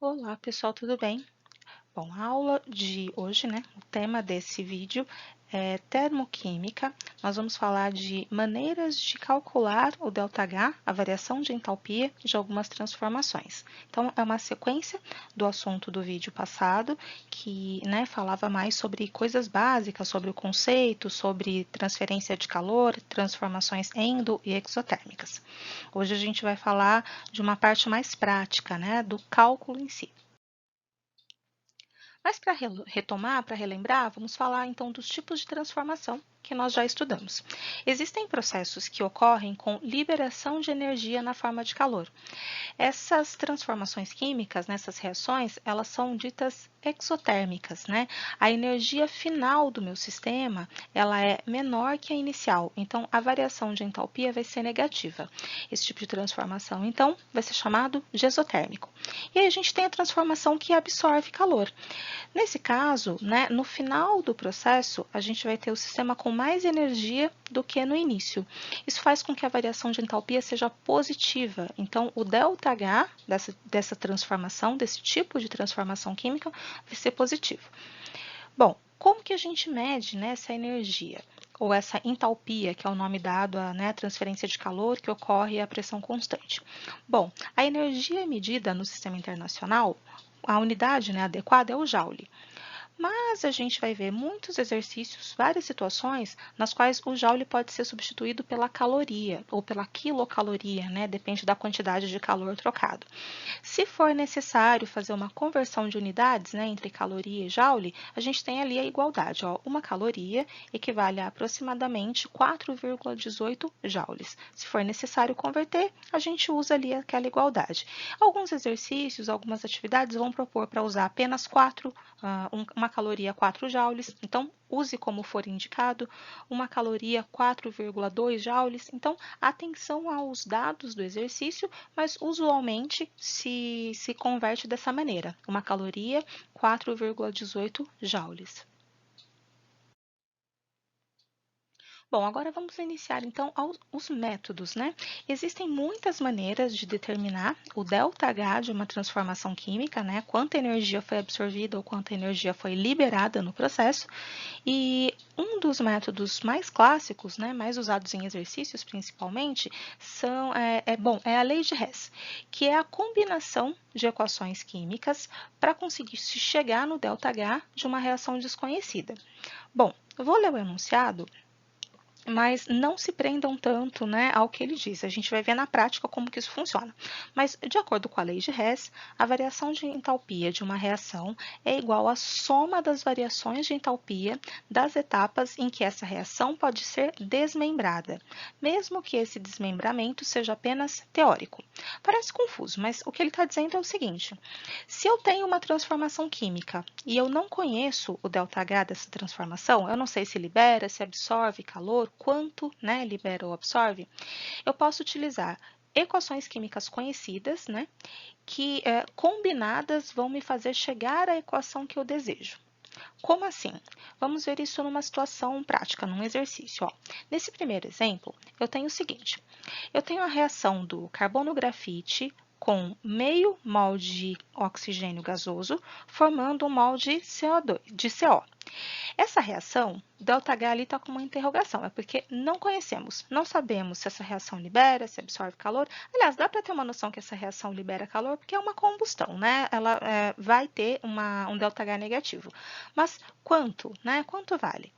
Olá, pessoal, tudo bem? Bom, a aula de hoje, né, o tema desse vídeo é termoquímica. Nós vamos falar de maneiras de calcular o ΔH, a variação de entalpia de algumas transformações. Então, é uma sequência do assunto do vídeo passado, que, né, falava mais sobre coisas básicas, sobre o conceito, sobre transferência de calor, transformações endo e exotérmicas. Hoje a gente vai falar de uma parte mais prática, né, do cálculo em si. Mas para retomar, para relembrar, vamos falar então dos tipos de transformação que nós já estudamos. Existem processos que ocorrem com liberação de energia na forma de calor. Essas transformações químicas, nessas reações, elas são ditas exotérmicas, né? A energia final do meu sistema, ela é menor que a inicial, então a variação de entalpia vai ser negativa. Esse tipo de transformação, então, vai ser chamado de exotérmico. E aí a gente tem a transformação que absorve calor. Nesse caso, né, no final do processo, a gente vai ter o sistema com mais energia do que no início. Isso faz com que a variação de entalpia seja positiva. Então, o ΔH dessa transformação, desse tipo de transformação química, vai ser positivo. Bom, como que a gente mede, né, essa energia? Ou essa entalpia, que é o nome dado à, né, transferência de calor que ocorre a pressão constante. Bom, a energia medida no sistema internacional, a unidade, né, adequada é o Joule. Mas a gente vai ver muitos exercícios, várias situações nas quais o joule pode ser substituído pela caloria ou pela quilocaloria, né? Depende da quantidade de calor trocado. Se for necessário fazer uma conversão de unidades, né, entre caloria e joule, a gente tem ali a igualdade. Ó, uma caloria equivale a aproximadamente 4,18 joules. Se for necessário converter, a gente usa ali aquela igualdade. Alguns exercícios, algumas atividades vão propor para usar apenas uma caloria 4 joules, então use como for indicado, uma caloria 4,2 joules. Então, atenção aos dados do exercício, mas usualmente se converte dessa maneira, uma caloria 4,18 joules. Bom, agora vamos iniciar então os métodos, né? Existem muitas maneiras de determinar o ΔH de uma transformação química, né? Quanta energia foi absorvida ou quanta energia foi liberada no processo. E um dos métodos mais clássicos, né, mais usados em exercícios principalmente, é a lei de Hess, que é a combinação de equações químicas para conseguir se chegar no ΔH de uma reação desconhecida. Bom, eu vou ler o enunciado, mas não se prendam tanto, né, ao que ele diz. A gente vai ver na prática como que isso funciona. Mas, de acordo com a lei de Hess, a variação de entalpia de uma reação é igual à soma das variações de entalpia das etapas em que essa reação pode ser desmembrada, mesmo que esse desmembramento seja apenas teórico. Parece confuso, mas o que ele está dizendo é o seguinte: se eu tenho uma transformação química e eu não conheço o ΔH dessa transformação, eu não sei se libera, se absorve calor, quanto, né, libera ou absorve, eu posso utilizar equações químicas conhecidas, né, que combinadas vão me fazer chegar à equação que eu desejo. Como assim? Vamos ver isso numa situação prática, num exercício. Ó. Nesse primeiro exemplo, eu tenho o seguinte: eu tenho a reação do carbono-grafite com meio mol de oxigênio gasoso, formando um mol de CO2, de CO. Essa reação, ΔH ali está com uma interrogação, é porque não conhecemos, não sabemos se essa reação libera, se absorve calor. Aliás, dá para ter uma noção que essa reação libera calor porque é uma combustão, né? Ela vai ter um ΔH negativo. Mas quanto, né? Quanto vale?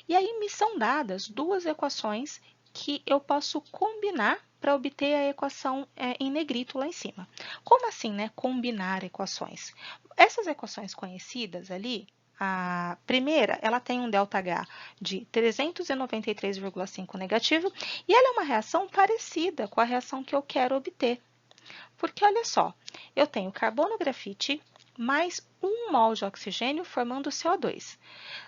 E aí me são dadas duas equações que eu posso combinar para obter a equação em negrito lá em cima. Como assim, né? Combinar equações? Essas equações conhecidas ali, a primeira, ela tem um ΔH de 393,5 negativo e ela é uma reação parecida com a reação que eu quero obter. Porque olha só, eu tenho carbono-grafite mais 1 mol de oxigênio formando CO2.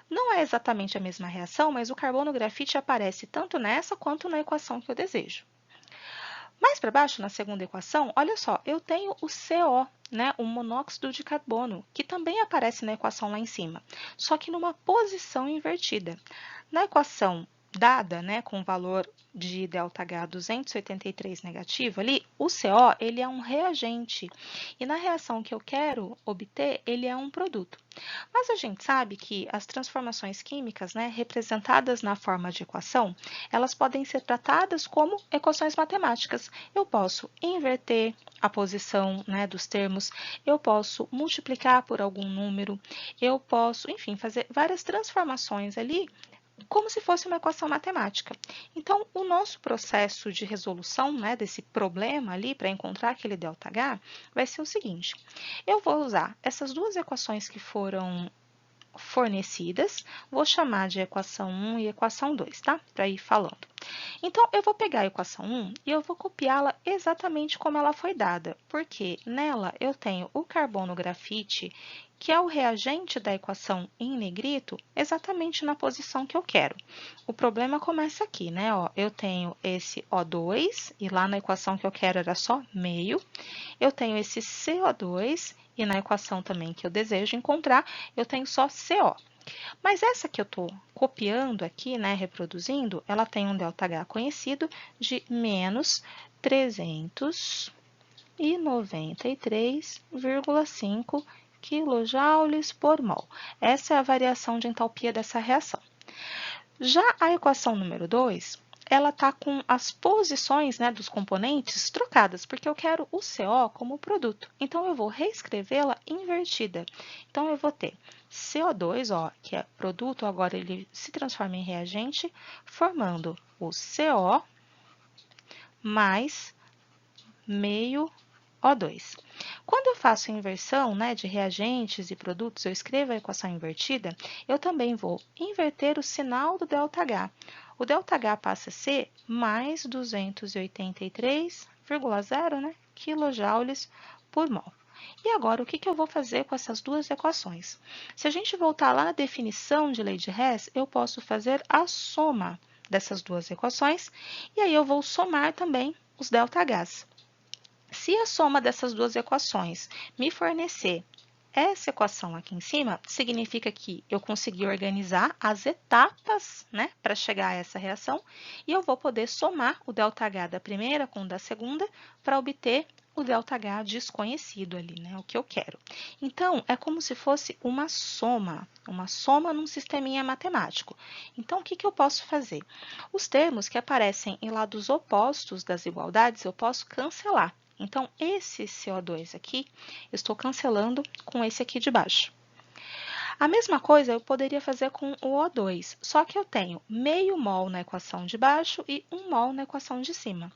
Não é exatamente a mesma reação, mas o carbono-grafite aparece tanto nessa quanto na equação que eu desejo. Mais para baixo, na segunda equação, olha só, eu tenho o CO, né, o monóxido de carbono, que também aparece na equação lá em cima, só que numa posição invertida. Na equação dada, né, com valor de ΔH 283 negativo ali, o CO ele é um reagente e na reação que eu quero obter, ele é um produto. Mas a gente sabe que as transformações químicas, né, representadas na forma de equação, elas podem ser tratadas como equações matemáticas. Eu posso inverter a posição, né, dos termos, eu posso multiplicar por algum número, eu posso, enfim, fazer várias transformações ali como se fosse uma equação matemática. Então, o nosso processo de resolução, né, desse problema ali para encontrar aquele ΔH vai ser o seguinte: eu vou usar essas duas equações que foram fornecidas, vou chamar de equação 1 e equação 2, tá? Para ir falando. Então, eu vou pegar a equação 1 e eu vou copiá-la exatamente como ela foi dada, porque nela eu tenho o carbono grafite, que é o reagente da equação em negrito, exatamente na posição que eu quero. O problema começa aqui, né? Ó, eu tenho esse O2, e lá na equação que eu quero era só meio. Eu tenho esse CO2, e na equação também que eu desejo encontrar, eu tenho só CO. Mas essa que eu estou copiando aqui, né, reproduzindo, ela tem um ΔH conhecido de menos 393,5 kJ por mol. Essa é a variação de entalpia dessa reação. Já a equação número 2, ela está com as posições, né, dos componentes trocadas, porque eu quero o CO como produto. Então, eu vou reescrevê-la invertida. Então, eu vou ter CO2, ó, que é produto, agora ele se transforma em reagente, formando o CO mais meio O2. Quando eu faço a inversão, né, de reagentes e produtos, eu escrevo a equação invertida, eu também vou inverter o sinal do ΔH. O ΔH passa a ser mais 283,0, né, quilojoules por mol. E agora, o que eu vou fazer com essas duas equações? Se a gente voltar lá na definição de lei de Hess, eu posso fazer a soma dessas duas equações, e aí eu vou somar também os ΔHs. Se a soma dessas duas equações me fornecer essa equação aqui em cima, significa que eu consegui organizar as etapas, né, para chegar a essa reação, e eu vou poder somar o ΔH da primeira com o da segunda para obter o ΔH desconhecido ali, né, o que eu quero. Então, é como se fosse uma soma num sisteminha matemático. Então, o que eu posso fazer? Os termos que aparecem em lados opostos das igualdades, eu posso cancelar. Então, esse CO2 aqui, eu estou cancelando com esse aqui de baixo. A mesma coisa eu poderia fazer com o O2, só que eu tenho meio mol na equação de baixo e 1 mol na equação de cima.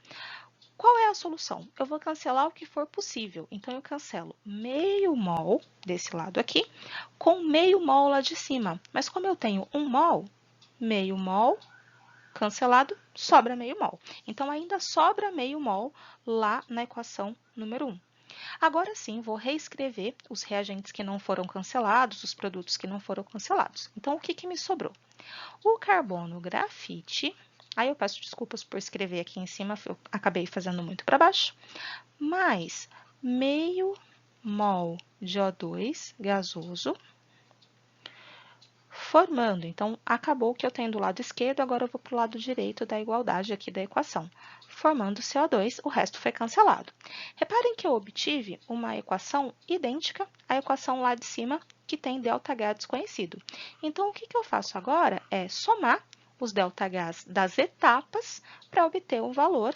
Qual é a solução? Eu vou cancelar o que for possível. Então, eu cancelo meio mol desse lado aqui com meio mol lá de cima. Mas como eu tenho 1 mol, meio mol cancelado, sobra meio mol. Então, ainda sobra meio mol lá na equação número 1. Agora sim, vou reescrever os reagentes que não foram cancelados, os produtos que não foram cancelados. Então, o que me sobrou? O carbono grafite, aí eu peço desculpas por escrever aqui em cima, eu acabei fazendo muito para baixo, mais meio mol de O2 gasoso, formando. Então, acabou o que eu tenho do lado esquerdo, agora eu vou para o lado direito da igualdade aqui da equação. Formando CO2, o resto foi cancelado. Reparem que eu obtive uma equação idêntica à equação lá de cima, que tem ΔH desconhecido. Então, o que eu faço agora é somar os ΔHs das etapas para obter o valor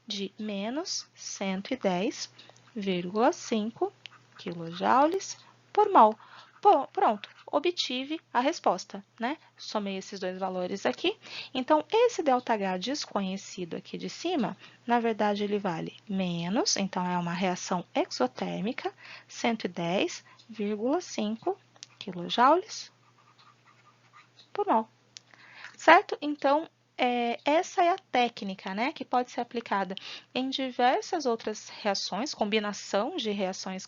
de menos 110,5 kJ por mol. Bom, pronto, obtive a resposta, né? Somei esses dois valores aqui. Então, esse ΔH desconhecido aqui de cima, na verdade, ele vale menos, então é uma reação exotérmica, 110,5 kJ por mol. Certo? Então, essa é a técnica, né, que pode ser aplicada em diversas outras reações, combinações de reações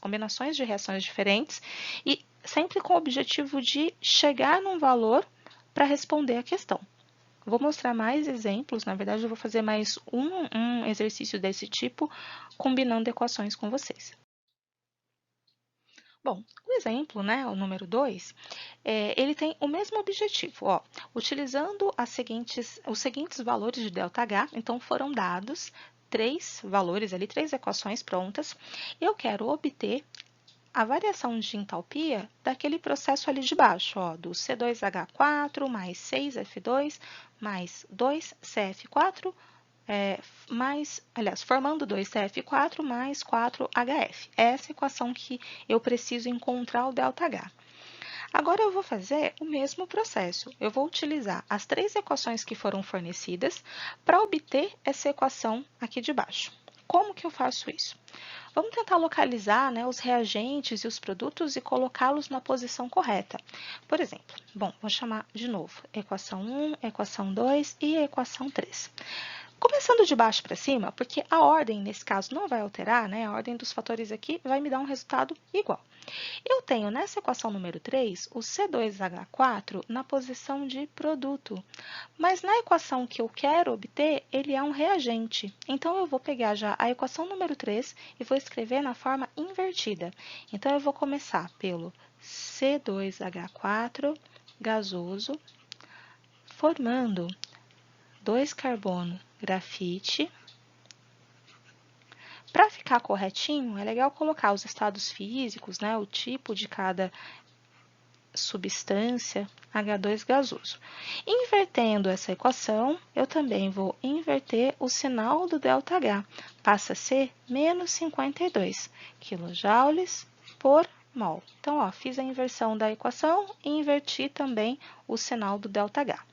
diferentes, e sempre com o objetivo de chegar num valor para responder a questão. Vou mostrar mais exemplos, na verdade, eu vou fazer mais um exercício desse tipo, combinando equações com vocês. Bom, o exemplo, né, o número 2, ele tem o mesmo objetivo, ó, utilizando os seguintes valores de ΔH, então foram dados três valores ali, três equações prontas, e eu quero obter a variação de entalpia daquele processo ali de baixo, ó, do C2H4 mais 6F2 mais 2CF4 formando 2CF4 mais 4HF. Essa é a equação que eu preciso encontrar o ΔH. Agora eu vou fazer o mesmo processo. Eu vou utilizar as três equações que foram fornecidas para obter essa equação aqui de baixo. Como que eu faço isso? Vamos tentar localizar, né, os reagentes e os produtos e colocá-los na posição correta. Por exemplo, vou chamar de novo equação 1, equação 2 e equação 3. Começando de baixo para cima, porque a ordem, nesse caso, não vai alterar, né? A ordem dos fatores aqui vai me dar um resultado igual. Eu tenho nessa equação número 3 o C2H4 na posição de produto, mas na equação que eu quero obter, ele é um reagente. Então, eu vou pegar já a equação número 3 e vou escrever na forma invertida. Então, eu vou começar pelo C2H4 gasoso, formando 2 carbono grafite. Para ficar corretinho, é legal colocar os estados físicos, né, o tipo de cada substância, H2 gasoso. Invertendo essa equação, eu também vou inverter o sinal do ΔH. Passa a ser menos 52 kJ por mol. Então, ó, fiz a inversão da equação e inverti também o sinal do ΔH.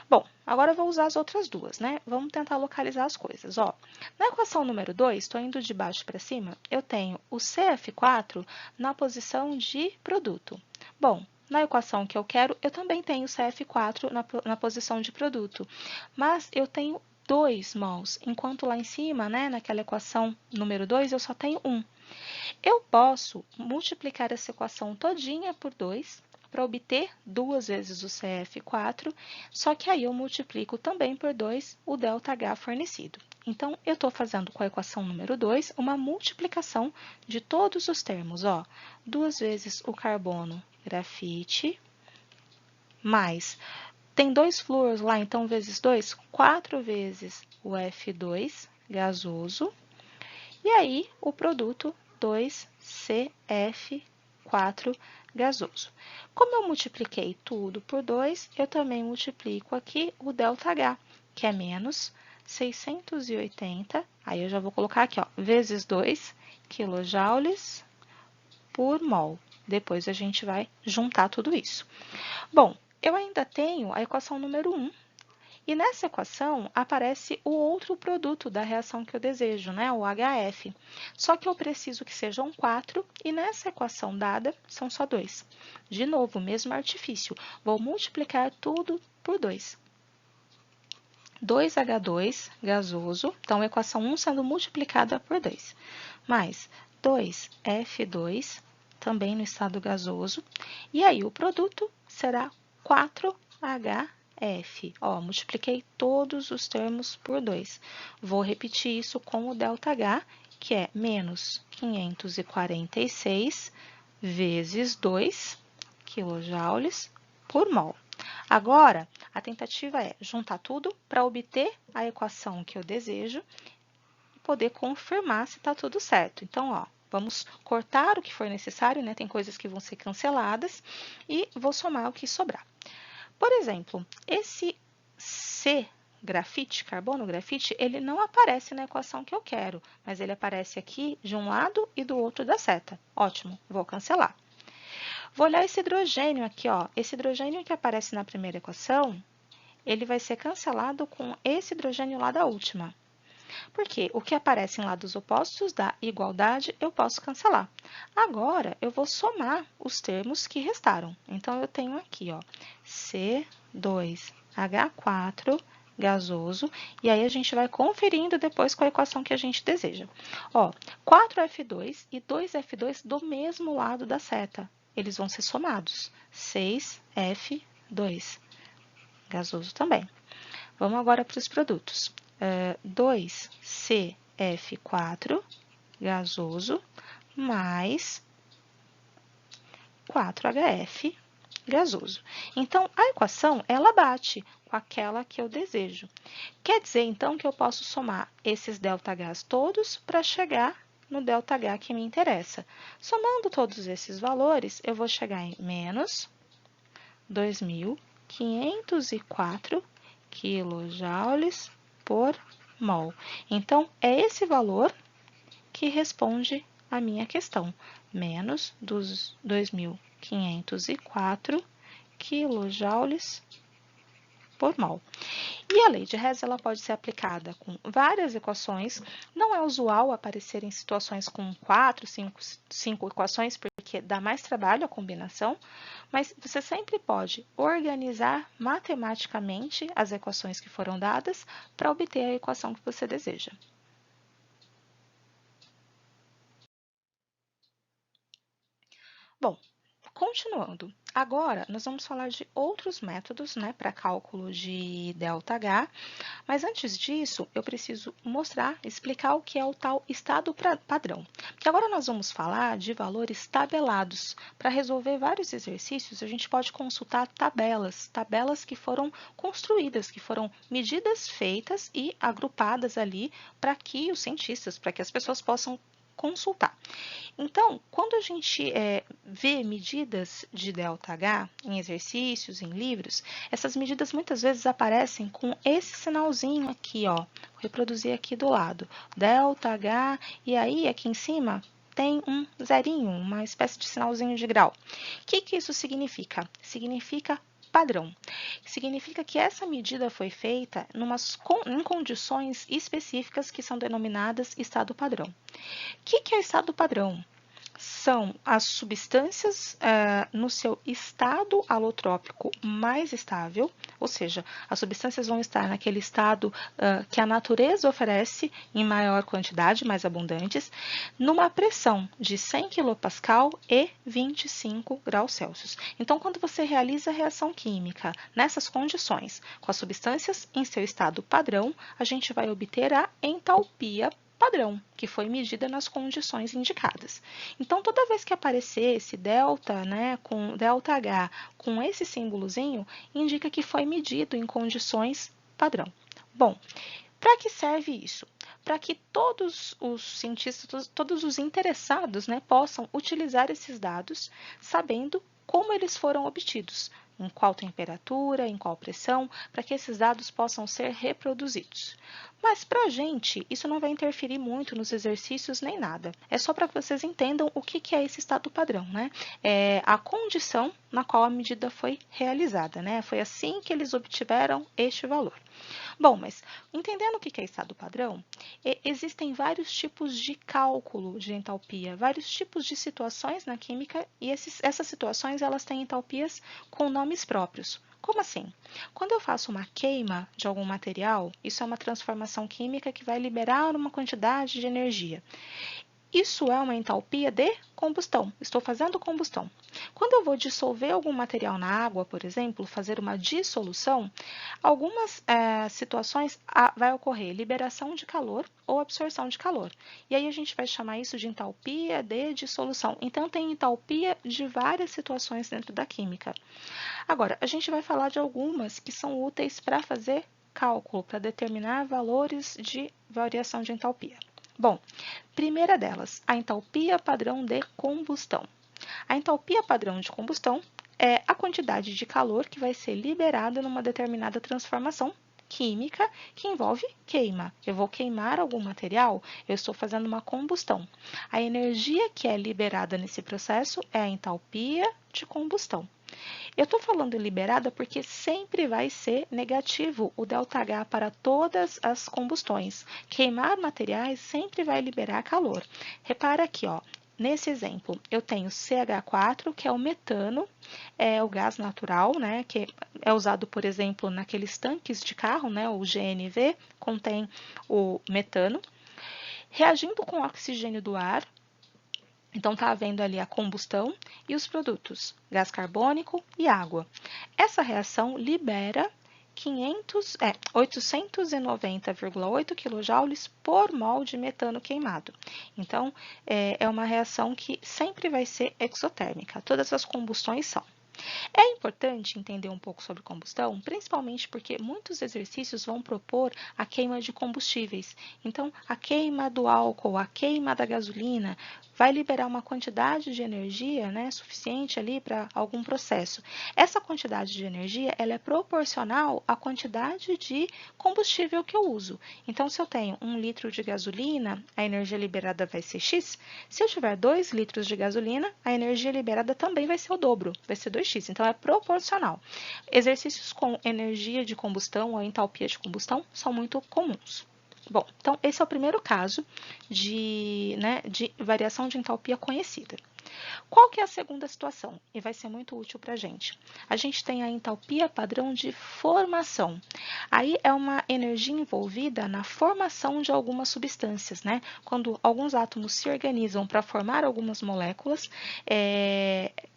Bom, agora eu vou usar as outras duas, né? Vamos tentar localizar as coisas. Ó, na equação número 2, estou indo de baixo para cima, eu tenho o CF4 na posição de produto. Bom, na equação que eu quero, eu também tenho o CF4 na posição de produto, mas eu tenho 2 mols, enquanto lá em cima, né, naquela equação número 2, eu só tenho 1. Eu posso multiplicar essa equação todinha por 2, para obter 2 vezes o CF4, só que aí eu multiplico também por 2 o ΔH fornecido. Então, eu estou fazendo com a equação número 2 uma multiplicação de todos os termos, ó, 2 vezes o carbono grafite, mais, tem 2 flúoros lá, então vezes 2, 4 vezes o F2 gasoso, e aí o produto 2CF4 gasoso. Como eu multipliquei tudo por 2, eu também multiplico aqui o ΔH, que é menos 680, aí eu já vou colocar aqui, ó, vezes 2 kJ por mol. Depois a gente vai juntar tudo isso. Bom, eu ainda tenho a equação número 1, e nessa equação aparece o outro produto da reação que eu desejo, né, o HF. Só que eu preciso que sejam 4 e nessa equação dada são só 2. De novo, o mesmo artifício. Vou multiplicar tudo por 2. 2H2 gasoso, então a equação 1 sendo multiplicada por 2, mais 2F2, também no estado gasoso, e aí o produto será 4H F. Ó, multipliquei todos os termos por 2. Vou repetir isso com o ΔH, que é menos 546 vezes 2 kJ por mol. Agora, a tentativa é juntar tudo para obter a equação que eu desejo e poder confirmar se está tudo certo. Então, ó, vamos cortar o que for necessário, né? Tem coisas que vão ser canceladas e vou somar o que sobrar. Por exemplo, esse C grafite, carbono grafite, ele não aparece na equação que eu quero, mas ele aparece aqui de um lado e do outro da seta. Ótimo, vou cancelar. Vou olhar esse hidrogênio aqui, ó. Esse hidrogênio que aparece na primeira equação, ele vai ser cancelado com esse hidrogênio lá da última. Porque o que aparece em lados opostos da igualdade, eu posso cancelar. Agora, eu vou somar os termos que restaram. Então, eu tenho aqui, ó, C2H4 gasoso, e aí a gente vai conferindo depois com a equação que a gente deseja. Ó, 4F2 e 2F2 do mesmo lado da seta, eles vão ser somados, 6F2 gasoso também. Vamos agora para os produtos. 2CF4 gasoso mais 4HF gasoso. Então, a equação, ela bate com aquela que eu desejo. Quer dizer, então, que eu posso somar esses ΔHs todos para chegar no ΔH que me interessa. Somando todos esses valores, eu vou chegar em menos 2.504 kJ por mol. Então, é esse valor que responde a minha questão, menos dos 2.504 kJ por mol. E a lei de Hess ela pode ser aplicada com várias equações. Não é usual aparecer em situações com 4, 5 equações, porque dá mais trabalho a combinação, mas você sempre pode organizar matematicamente as equações que foram dadas para obter a equação que você deseja. Bom, continuando. Agora, nós vamos falar de outros métodos, né, para cálculo de ΔH, mas antes disso, eu preciso mostrar, explicar o que é o tal estado padrão. Porque agora nós vamos falar de valores tabelados. Para resolver vários exercícios, a gente pode consultar tabelas que foram construídas, que foram medidas feitas e agrupadas ali para que os cientistas, para que as pessoas possam consultar. Então, quando a gente vê medidas de ΔH em exercícios, em livros, essas medidas muitas vezes aparecem com esse sinalzinho aqui, ó. Vou reproduzir aqui do lado, ΔH, e aí aqui em cima tem um zerinho, uma espécie de sinalzinho de grau. O que isso significa? Significa padrão. Significa que essa medida foi feita em condições específicas que são denominadas estado padrão. O que é o estado padrão? São as substâncias no seu estado alotrópico mais estável, ou seja, as substâncias vão estar naquele estado que a natureza oferece em maior quantidade, mais abundantes, numa pressão de 100 kPa e 25 graus Celsius. Então, quando você realiza a reação química nessas condições, com as substâncias em seu estado padrão, a gente vai obter a entalpia padrão, que foi medida nas condições indicadas. Então, toda vez que aparecer esse delta, né, com ΔH, com esse símbolozinho, indica que foi medido em condições padrão. Bom, para que serve isso? Para que todos os cientistas, todos os interessados, né, possam utilizar esses dados, sabendo como eles foram obtidos, em qual temperatura, em qual pressão, para que esses dados possam ser reproduzidos. Mas para a gente, isso não vai interferir muito nos exercícios nem nada. É só para que vocês entendam o que é esse estado padrão, né? É a condição na qual a medida foi realizada, né? Foi assim que eles obtiveram este valor. Bom, mas entendendo o que é estado padrão, existem vários tipos de cálculo de entalpia, vários tipos de situações na química e essas situações elas têm entalpias com nomes próprios. Como assim? Quando eu faço uma queima de algum material, isso é uma transformação química que vai liberar uma quantidade de energia. Isso é uma entalpia de combustão. Estou fazendo combustão. Quando eu vou dissolver algum material na água, por exemplo, fazer uma dissolução, algumas situações vai ocorrer liberação de calor ou absorção de calor. E aí a gente vai chamar isso de entalpia de dissolução. Então, tem entalpia de várias situações dentro da química. Agora, a gente vai falar de algumas que são úteis para fazer cálculo, para determinar valores de variação de entalpia. Bom, primeira delas, a entalpia padrão de combustão. A entalpia padrão de combustão é a quantidade de calor que vai ser liberada numa determinada transformação química que envolve queima. Eu vou queimar algum material, eu estou fazendo uma combustão. A energia que é liberada nesse processo é a entalpia de combustão. Eu estou falando liberada porque sempre vai ser negativo o ΔH para todas as combustões. Queimar materiais sempre vai liberar calor. Repara aqui, ó. Nesse exemplo, eu tenho CH4, que é o metano, é o gás natural, né, que é usado, por exemplo, naqueles tanques de carro, né, o GNV, contém o metano. Reagindo com o oxigênio do ar, então, está havendo ali a combustão e os produtos, gás carbônico e água. Essa reação libera 890,8 kJ por mol de metano queimado. Então, é uma reação que sempre vai ser exotérmica. Todas as combustões são. É importante entender um pouco sobre combustão, principalmente porque muitos exercícios vão propor a queima de combustíveis. Então, a queima do álcool, a queima da gasolina, vai liberar uma quantidade de energia, né, suficiente ali para algum processo. Essa quantidade de energia, ela é proporcional à quantidade de combustível que eu uso. Então, se eu tenho 1 litro de gasolina, a energia liberada vai ser X. Se eu tiver 2 litros de gasolina, a energia liberada também vai ser o dobro, vai ser 2x. Então, é proporcional. Exercícios com energia de combustão ou entalpia de combustão são muito comuns. Bom, então esse é o primeiro caso de variação de entalpia conhecida. Qual que é a segunda situação? E vai ser muito útil para a gente. A gente tem a entalpia padrão de formação. Aí é uma energia envolvida na formação de algumas substâncias, né? Quando alguns átomos se organizam para formar algumas moléculas,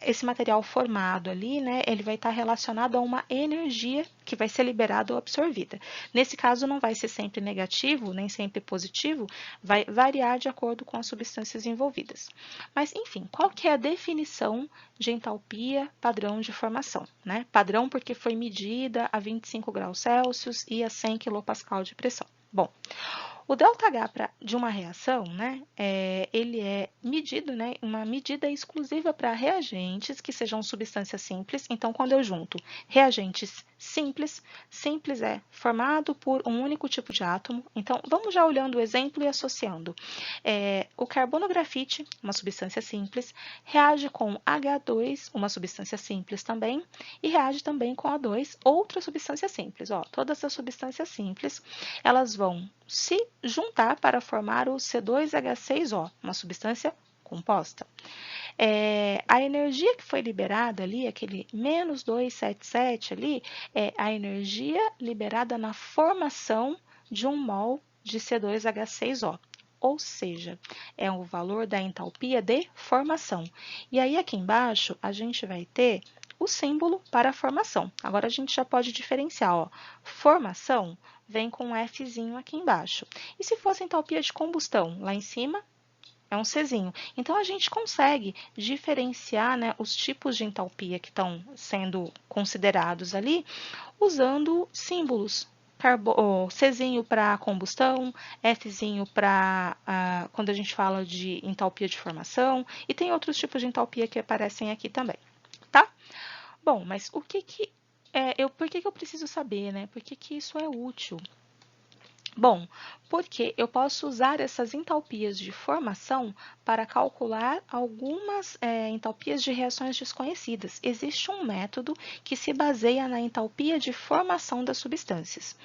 esse material formado ali, né, ele vai estar relacionado a uma energia que vai ser liberada ou absorvida. Nesse caso, não vai ser sempre negativo, nem sempre positivo, vai variar de acordo com as substâncias envolvidas. Mas, enfim, qual que é a definição de entalpia padrão de formação, né? Padrão porque foi medida a 25 graus Celsius e a 100 kPa de pressão. Bom, o ΔH de uma reação, né, ele é medido, né, uma medida exclusiva para reagentes que sejam substâncias simples. Então, quando eu junto reagentes simples, simples é formado por um único tipo de átomo. Então, vamos já olhando o exemplo e associando. O carbono grafite, uma substância simples, reage com H2, uma substância simples também, e reage também com O2, outra substância simples. Ó, todas as substâncias simples, elas vão se juntar para formar o C2H6O, uma substância composta. A energia que foi liberada ali, aquele menos 277 ali, é a energia liberada na formação de 1 mol de C2H6O. Ou seja, é o valor da entalpia de formação. E aí aqui embaixo a gente vai ter o símbolo para a formação. Agora a gente já pode diferenciar, ó. Formação vem com um Fzinho aqui embaixo. E se fosse entalpia de combustão, lá em cima é um Czinho. Então, a gente consegue diferenciar, né, os tipos de entalpia que estão sendo considerados ali usando símbolos. Czinho para combustão, Fzinho para quando a gente fala de entalpia de formação, e tem outros tipos de entalpia que aparecem aqui também, tá? Bom, mas por que que eu preciso saber, né? Por que que isso é útil? Bom, porque eu posso usar essas entalpias de formação para calcular algumas entalpias de reações desconhecidas. Existe um método que se baseia na entalpia de formação das substâncias.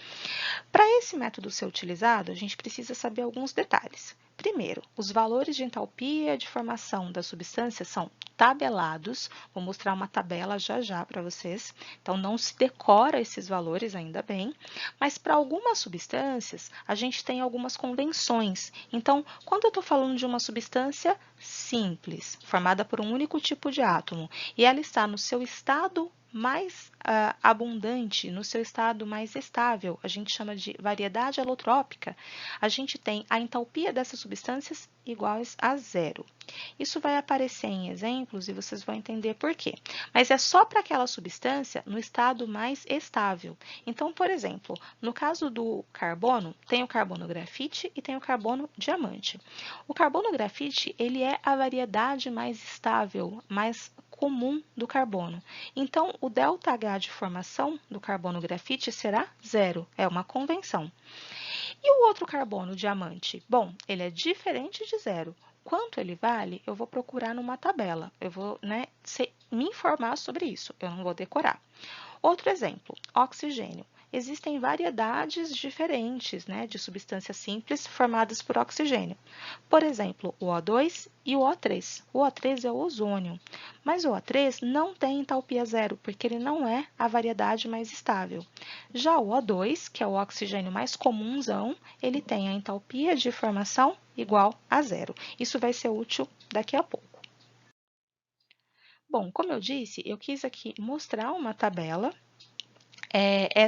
Para esse método ser utilizado, a gente precisa saber alguns detalhes. Primeiro, os valores de entalpia de formação da substância são tabelados. Vou mostrar uma tabela já já para vocês. Então, não se decora esses valores, ainda bem. Mas para algumas substâncias, a gente tem algumas convenções. Então, quando eu estou falando de uma substância simples, formada por um único tipo de átomo, e ela está no seu estado mais abundante, no seu estado mais estável, a gente chama de variedade alotrópica, a gente tem a entalpia dessas substâncias iguais a zero. Isso vai aparecer em exemplos e vocês vão entender por quê. Mas é só para aquela substância no estado mais estável. Então, por exemplo, no caso do carbono, tem o carbono grafite e tem o carbono diamante. O carbono grafite, ele é a variedade mais estável, mais comum do carbono. Então, o ΔH de formação do carbono grafite será zero, é uma convenção. E o outro carbono, o diamante? Bom, ele é diferente de zero. Quanto ele vale, eu vou procurar numa tabela. Eu vou me informar sobre isso, eu não vou decorar. Outro exemplo, oxigênio. Existem variedades diferentes, né, de substâncias simples formadas por oxigênio. Por exemplo, o O2 e o O3. O O3 é o ozônio, mas o O3 não tem entalpia zero, porque ele não é a variedade mais estável. Já o O2, que é o oxigênio mais comunzão, ele tem a entalpia de formação igual a zero. Isso vai ser útil daqui a pouco. Bom, como eu disse, eu quis aqui mostrar uma tabela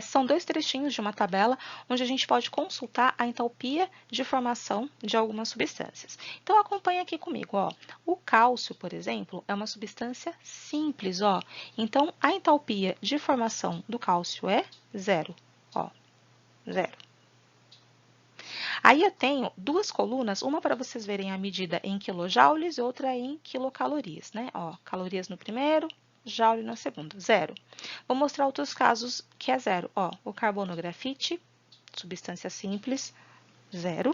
São dois trechinhos de uma tabela onde a gente pode consultar a entalpia de formação de algumas substâncias. Então, acompanha aqui comigo, ó. O cálcio, por exemplo, é uma substância simples, ó. Então, a entalpia de formação do cálcio é zero, ó, zero. Aí eu tenho duas colunas, uma para vocês verem a medida em quilojoules e outra em quilocalorias, né? Ó, calorias no primeiro, joule no segundo, zero. Vou mostrar outros casos que é zero. Ó, o carbono grafite, substância simples, zero.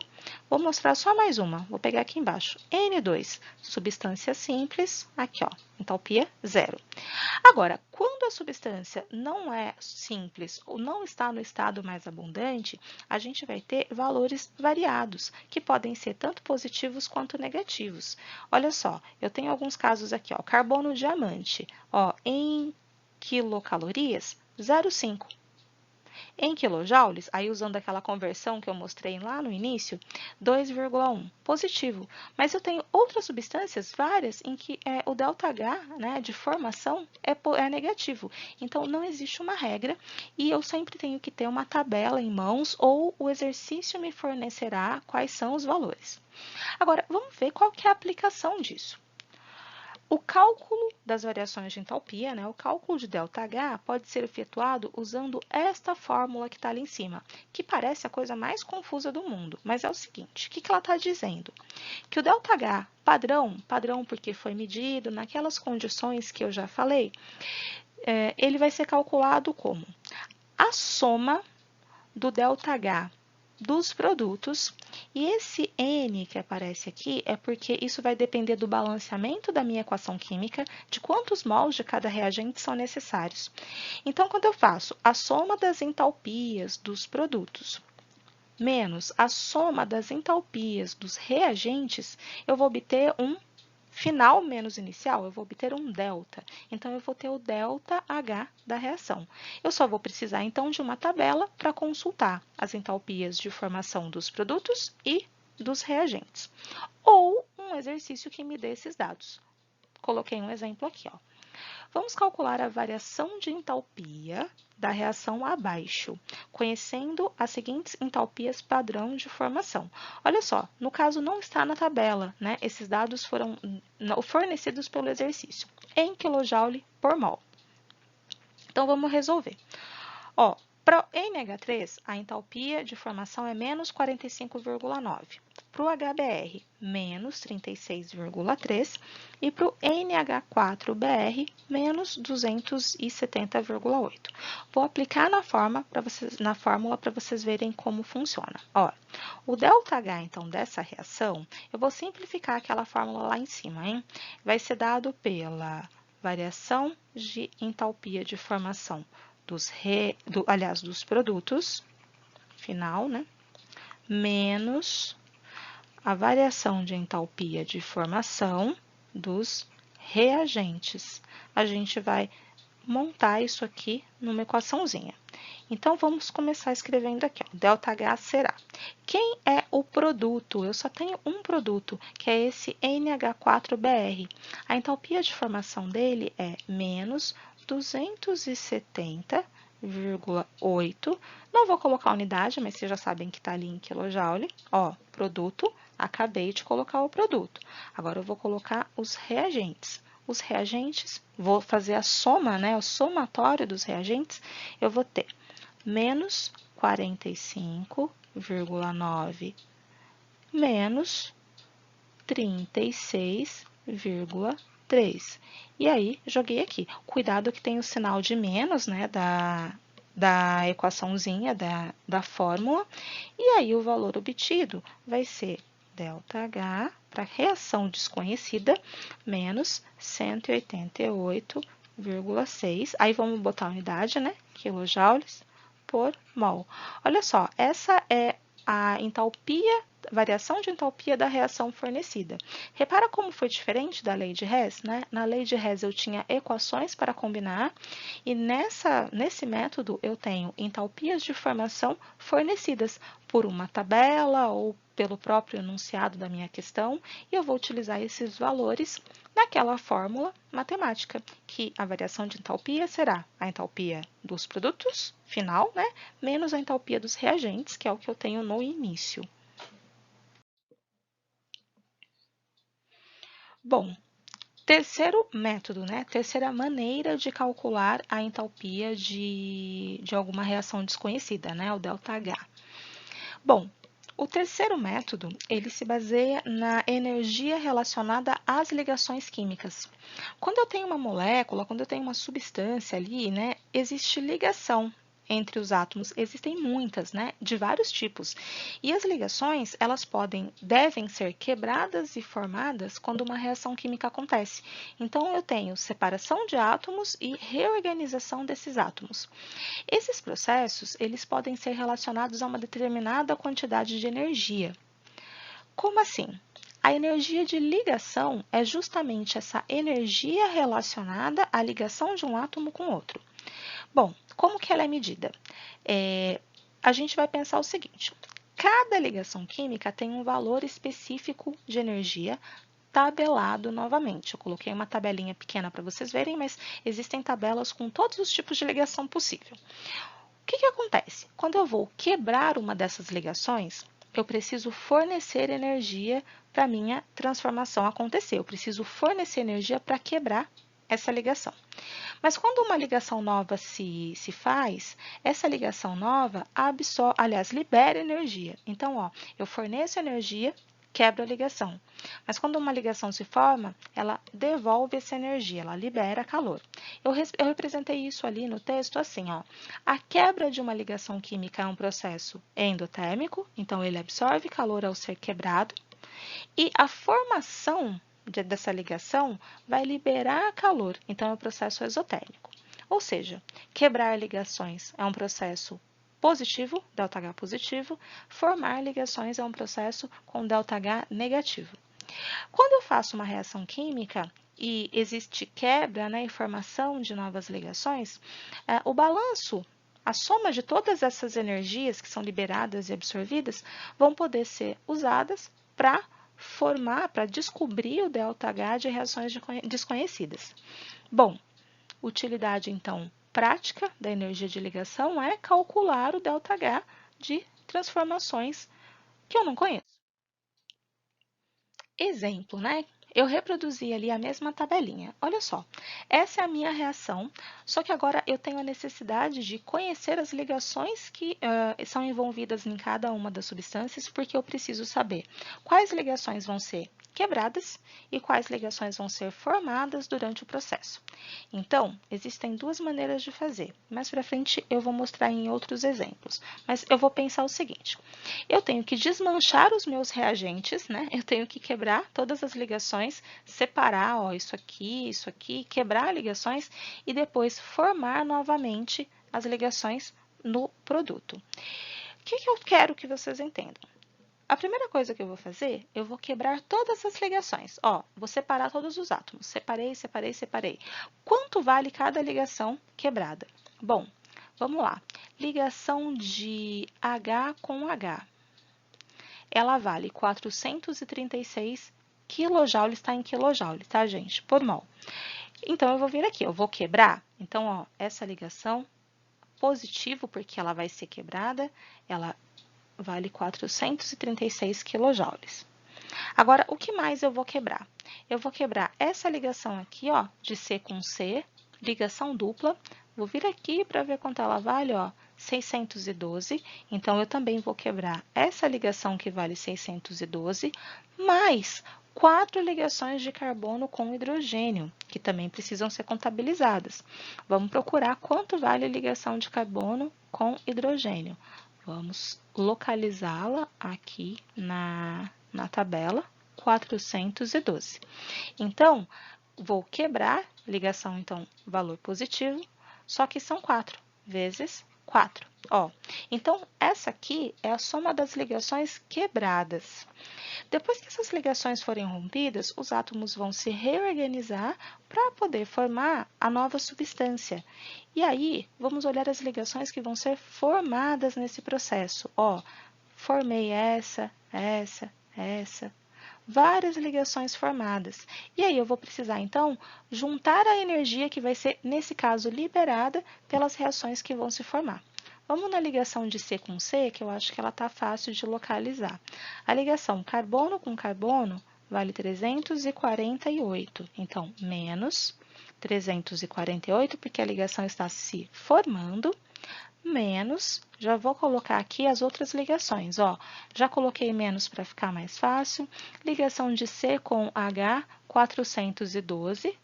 Vou mostrar só mais uma, vou pegar aqui embaixo. N2, substância simples, aqui ó, entalpia zero. Agora, quando a substância não é simples ou não está no estado mais abundante, a gente vai ter valores variados, que podem ser tanto positivos quanto negativos. Olha só, eu tenho alguns casos aqui, ó, carbono diamante, ó, em quilocalorias, 0,5. Em quilojoules, aí usando aquela conversão que eu mostrei lá no início, 2,1, positivo. Mas eu tenho outras substâncias, várias, em que o ΔH, né, de formação é negativo. Então, não existe uma regra e eu sempre tenho que ter uma tabela em mãos ou o exercício me fornecerá quais são os valores. Agora, vamos ver qual que é a aplicação disso. O cálculo das variações de entalpia, né, o cálculo de ΔH, pode ser efetuado usando esta fórmula que está ali em cima, que parece a coisa mais confusa do mundo, mas é o seguinte, o que ela está dizendo? Que o ΔH padrão porque foi medido naquelas condições que eu já falei, ele vai ser calculado como a soma do ΔH dos produtos, e esse N que aparece aqui é porque isso vai depender do balanceamento da minha equação química, de quantos mols de cada reagente são necessários. Então, quando eu faço a soma das entalpias dos produtos menos a soma das entalpias dos reagentes, eu vou obter um final menos inicial, eu vou obter um delta. Então, eu vou ter o ΔH da reação. Eu só vou precisar, então, de uma tabela para consultar as entalpias de formação dos produtos e dos reagentes. Ou um exercício que me dê esses dados. Coloquei um exemplo aqui, ó. Vamos calcular a variação de entalpia da reação abaixo, conhecendo as seguintes entalpias padrão de formação. Olha só, no caso não está na tabela, né? Esses dados foram fornecidos pelo exercício, em kJ por mol. Então, vamos resolver. Ó, para o NH3, a entalpia de formação é menos 45,9. Para o HBr, menos 36,3. E para o NH4Br, menos 270,8. Vou aplicar na fórmula para vocês verem como funciona. Ó, o ΔH, então, dessa reação, eu vou simplificar aquela fórmula lá em cima, hein? Vai ser dado pela variação de entalpia de formação dos produtos, final, né? Menos a variação de entalpia de formação dos reagentes. A gente vai montar isso aqui numa equaçãozinha. Então, vamos começar escrevendo aqui, ó. ΔH será. Quem é o produto? Eu só tenho um produto, que é esse NH4Br. A entalpia de formação dele é menos 270,8. Não vou colocar a unidade, mas vocês já sabem que está ali em kJ. Ó, produto, acabei de colocar o produto. Agora, eu vou colocar os reagentes. Os reagentes, vou fazer a soma, né, o somatório dos reagentes, eu vou ter menos 45,9 menos 36,3. E aí, joguei aqui. Cuidado que tem o sinal de menos, né, da equaçãozinha, da fórmula. E aí, o valor obtido vai ser ΔH, para reação desconhecida, menos 188,6. Aí, vamos botar a unidade, né, quilojoules por mol. Olha só, essa é a entalpia, variação de entalpia da reação fornecida. Repara como foi diferente da lei de Hess, né? Na lei de Hess eu tinha equações para combinar e nesse método eu tenho entalpias de formação fornecidas por uma tabela ou pelo próprio enunciado da minha questão e eu vou utilizar esses valores aquela fórmula matemática, que a variação de entalpia será a entalpia dos produtos final, né, menos a entalpia dos reagentes, que é o que eu tenho no início. Bom, terceiro método, né? Terceira maneira de calcular a entalpia de alguma reação desconhecida, né? O ΔH. Bom, o terceiro método, ele se baseia na energia relacionada às ligações químicas. Quando eu tenho uma molécula, quando eu tenho uma substância ali, né, existe ligação entre os átomos. Existem muitas, né, de vários tipos. E as ligações, elas devem ser quebradas e formadas quando uma reação química acontece. Então, eu tenho separação de átomos e reorganização desses átomos. Esses processos, eles podem ser relacionados a uma determinada quantidade de energia. Como assim? A energia de ligação é justamente essa energia relacionada à ligação de um átomo com outro. Bom, como que ela é medida? A gente vai pensar o seguinte: cada ligação química tem um valor específico de energia tabelado novamente. Eu coloquei uma tabelinha pequena para vocês verem, mas existem tabelas com todos os tipos de ligação possível. O que acontece? Quando eu vou quebrar uma dessas ligações, eu preciso fornecer energia para a minha transformação acontecer. Eu preciso fornecer energia para quebrar essa ligação. Mas quando uma ligação nova se faz, essa ligação nova libera energia. Então, ó, eu forneço energia, quebro a ligação. Mas quando uma ligação se forma, ela devolve essa energia, ela libera calor. Eu representei isso ali no texto assim, ó. A quebra de uma ligação química é um processo endotérmico, então ele absorve calor ao ser quebrado, e a formação dessa ligação vai liberar calor, então é um processo exotérmico. Ou seja, quebrar ligações é um processo positivo, ΔH positivo, formar ligações é um processo com ΔH negativo. Quando eu faço uma reação química e existe quebra, né, e formação de novas ligações, o balanço, a soma de todas essas energias que são liberadas e absorvidas, vão poder ser usadas para para descobrir o ΔH de reações desconhecidas. Bom, utilidade, então, prática da energia de ligação é calcular o ΔH de transformações que eu não conheço. Exemplo, né? Eu reproduzi ali a mesma tabelinha. Olha só, essa é a minha reação, só que agora eu tenho a necessidade de conhecer as ligações que são envolvidas em cada uma das substâncias, porque eu preciso saber quais ligações vão ser quebradas e quais ligações vão ser formadas durante o processo. Então, existem duas maneiras de fazer. Mais para frente eu vou mostrar em outros exemplos, mas eu vou pensar o seguinte: eu tenho que desmanchar os meus reagentes, né? Eu tenho que quebrar todas as ligações, separar, ó, isso aqui, quebrar ligações e depois formar novamente as ligações no produto. O que eu quero que vocês entendam? A primeira coisa que eu vou fazer, eu vou quebrar todas as ligações. Ó, vou separar todos os átomos. Separei, separei, separei. Quanto vale cada ligação quebrada? Bom, vamos lá. Ligação de H com H. Ela vale 436 kJ, está em kJ, tá, gente? Por mol. Então, eu vou vir aqui, eu vou quebrar. Então, ó, essa ligação positivo, porque ela vai ser quebrada, ela vale 436 kJ. Agora, o que mais eu vou quebrar? Eu vou quebrar essa ligação aqui, ó, de C com C, ligação dupla. Vou vir aqui para ver quanto ela vale, ó, 612. Então, eu também vou quebrar essa ligação que vale 612, mais 4 ligações de carbono com hidrogênio, que também precisam ser contabilizadas. Vamos procurar quanto vale a ligação de carbono com hidrogênio. Vamos localizá-la aqui na tabela 412. Então, vou quebrar ligação, então, valor positivo, só que são 4 vezes 4. Ó, então, essa aqui é a soma das ligações quebradas. Depois que essas ligações forem rompidas, os átomos vão se reorganizar para poder formar a nova substância. E aí, vamos olhar as ligações que vão ser formadas nesse processo. Ó, formei essa. várias ligações formadas. E aí eu vou precisar, então, juntar a energia que vai ser, nesse caso, liberada pelas reações que vão se formar. Vamos na ligação de C com C, que eu acho que ela está fácil de localizar. A ligação carbono com carbono vale 348. Então, menos 348, porque a ligação está se formando, menos, já vou colocar aqui as outras ligações, ó. Já coloquei menos para ficar mais fácil. Ligação de C com H, 412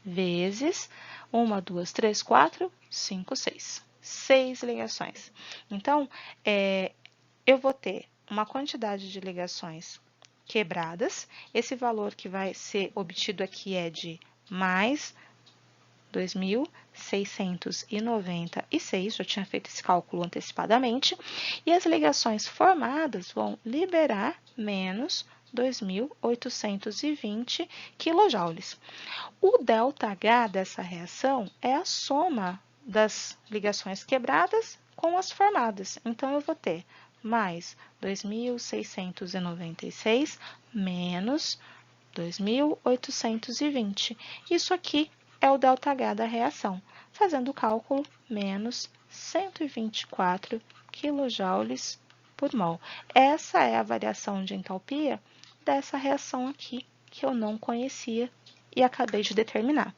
vezes 1, 2, 3, 4, 5, 6. 6 ligações. Então, eu vou ter uma quantidade de ligações quebradas. Esse valor que vai ser obtido aqui é de mais 2.696, já tinha feito esse cálculo antecipadamente, e as ligações formadas vão liberar menos 2.820 kJ. O ΔH dessa reação é a soma das ligações quebradas com as formadas. Então, eu vou ter mais 2.696 menos 2.820. Isso aqui é o ΔH da reação. Fazendo o cálculo, menos 124 kJ por mol. Essa é a variação de entalpia dessa reação aqui, que eu não conhecia e acabei de determinar.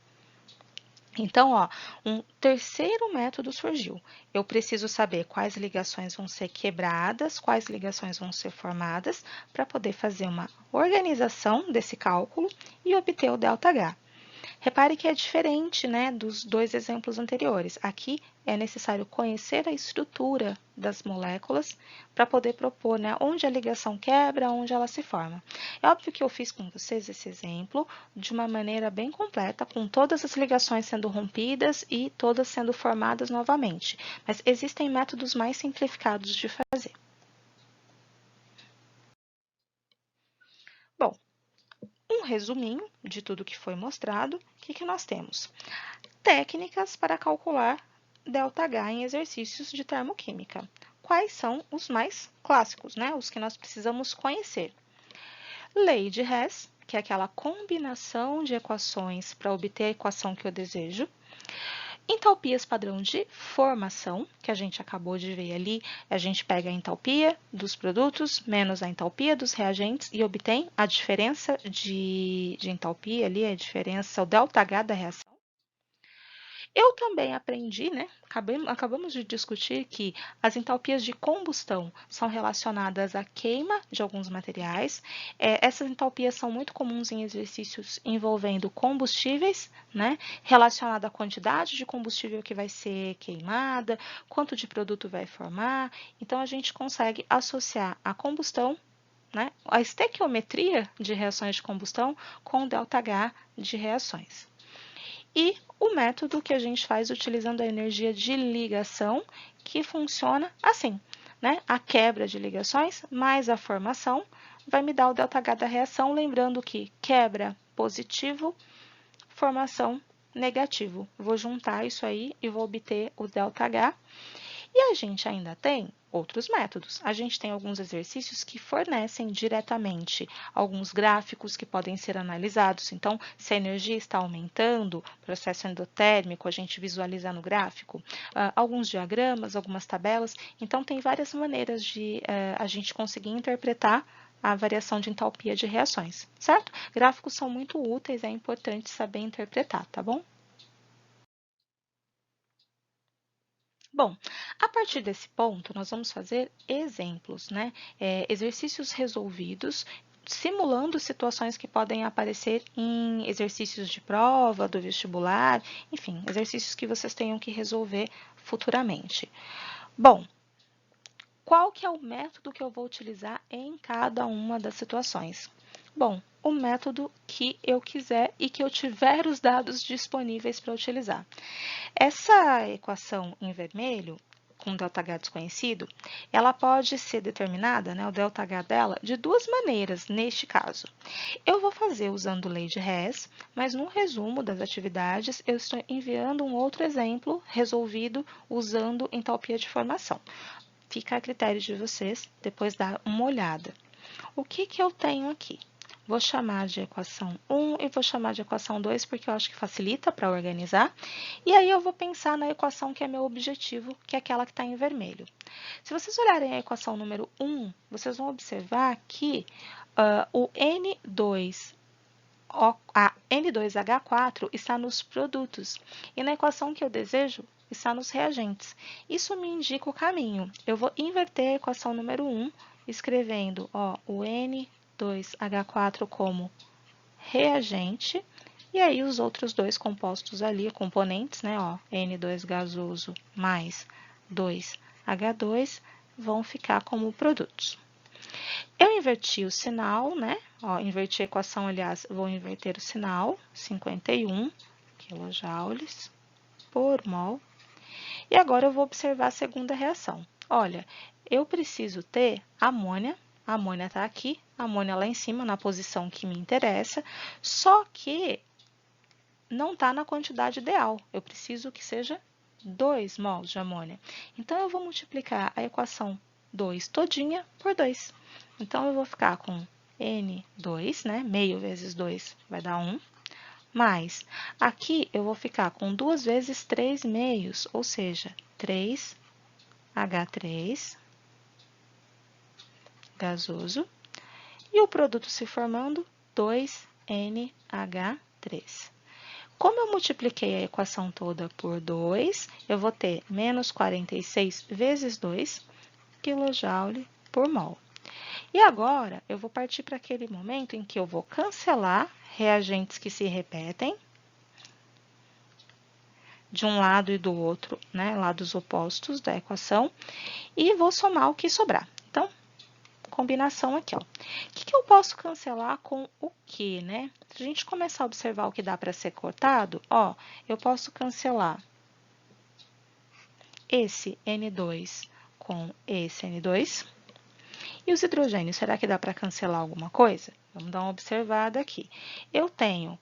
Então, ó, um terceiro método surgiu. Eu preciso saber quais ligações vão ser quebradas, quais ligações vão ser formadas, para poder fazer uma organização desse cálculo e obter o ΔH. Repare que é diferente, né, dos dois exemplos anteriores. Aqui é necessário conhecer a estrutura das moléculas para poder propor, né, onde a ligação quebra, onde ela se forma. É óbvio que eu fiz com vocês esse exemplo de uma maneira bem completa, com todas as ligações sendo rompidas e todas sendo formadas novamente. Mas existem métodos mais simplificados de fazer. Bom, um resuminho de tudo que foi mostrado, o que nós temos? Técnicas para calcular ΔH em exercícios de termoquímica. Quais são os mais clássicos, né? Os que nós precisamos conhecer? Lei de Hess, que é aquela combinação de equações para obter a equação que eu desejo. Entalpias padrão de formação, que a gente acabou de ver ali, a gente pega a entalpia dos produtos menos a entalpia dos reagentes e obtém a diferença de entalpia ali, a diferença, o ΔH da reação. Eu também aprendi, né? Acabamos de discutir que as entalpias de combustão são relacionadas à queima de alguns materiais. Essas entalpias são muito comuns em exercícios envolvendo combustíveis, né? Relacionada à quantidade de combustível que vai ser queimada, quanto de produto vai formar. Então, a gente consegue associar a combustão, né? A estequiometria de reações de combustão com o ΔH de reações. E o método que a gente faz utilizando a energia de ligação, que funciona assim, né? A quebra de ligações mais a formação vai me dar o ΔH da reação, lembrando que quebra positivo, formação negativo. Vou juntar isso aí e vou obter o ΔH. E a gente ainda tem outros métodos. A gente tem alguns exercícios que fornecem diretamente alguns gráficos que podem ser analisados. Então, se a energia está aumentando, processo endotérmico, a gente visualiza no gráfico. Alguns diagramas, algumas tabelas. Então, tem várias maneiras de a gente conseguir interpretar a variação de entalpia de reações, certo? Gráficos são muito úteis, é importante saber interpretar, tá bom? Bom, a partir desse ponto, nós vamos fazer exemplos, né? Exercícios resolvidos, simulando situações que podem aparecer em exercícios de prova, do vestibular, enfim, exercícios que vocês tenham que resolver futuramente. Bom, qual que é o método que eu vou utilizar em cada uma das situações? Bom, o método que eu quiser e que eu tiver os dados disponíveis para utilizar. Essa equação em vermelho, com ΔH desconhecido, ela pode ser determinada, né, o ΔH dela, de duas maneiras neste caso. Eu vou fazer usando lei de Hess, mas no resumo das atividades eu estou enviando um outro exemplo resolvido usando entalpia de formação. Fica a critério de vocês depois dar uma olhada. O que eu tenho aqui? Vou chamar de equação 1 e vou chamar de equação 2, porque eu acho que facilita para organizar. E aí eu vou pensar na equação que é meu objetivo, que é aquela que está em vermelho. Se vocês olharem a equação número 1, vocês vão observar que o a N2H4 está nos produtos e na equação que eu desejo está nos reagentes. Isso me indica o caminho. Eu vou inverter a equação número 1, escrevendo o N2H4 como reagente e aí os outros dois compostos ali, componentes, né, N2 gasoso mais 2H2, vão ficar como produtos. Eu inverti o sinal, né? Inverti a equação, aliás, vou inverter o sinal, 51 kJ por mol. E agora eu vou observar a segunda reação. Olha, eu preciso ter amônia, a amônia está aqui, a amônia lá em cima, na posição que me interessa, só que não está na quantidade ideal. Eu preciso que seja 2 mols de amônia. Então, eu vou multiplicar a equação 2 todinha por 2. Então, eu vou ficar com N2, né? Meio vezes 2 vai dar 1. Mais, aqui eu vou ficar com 2 vezes 3 meios, ou seja, 3H3 gasoso. E o produto se formando, 2NH3. Como eu multipliquei a equação toda por 2, eu vou ter menos 46 vezes 2 kJ por mol. E agora, eu vou partir para aquele momento em que eu vou cancelar reagentes que se repetem de um lado e do outro, né, lados opostos da equação, e vou somar o que sobrar. Então, combinação aqui, ó. O que eu posso cancelar com o que, né? Se a gente começar a observar o que dá para ser cortado, eu posso cancelar esse N2 com esse N2. E os hidrogênios, será que dá para cancelar alguma coisa? Vamos dar uma observada aqui. Eu tenho,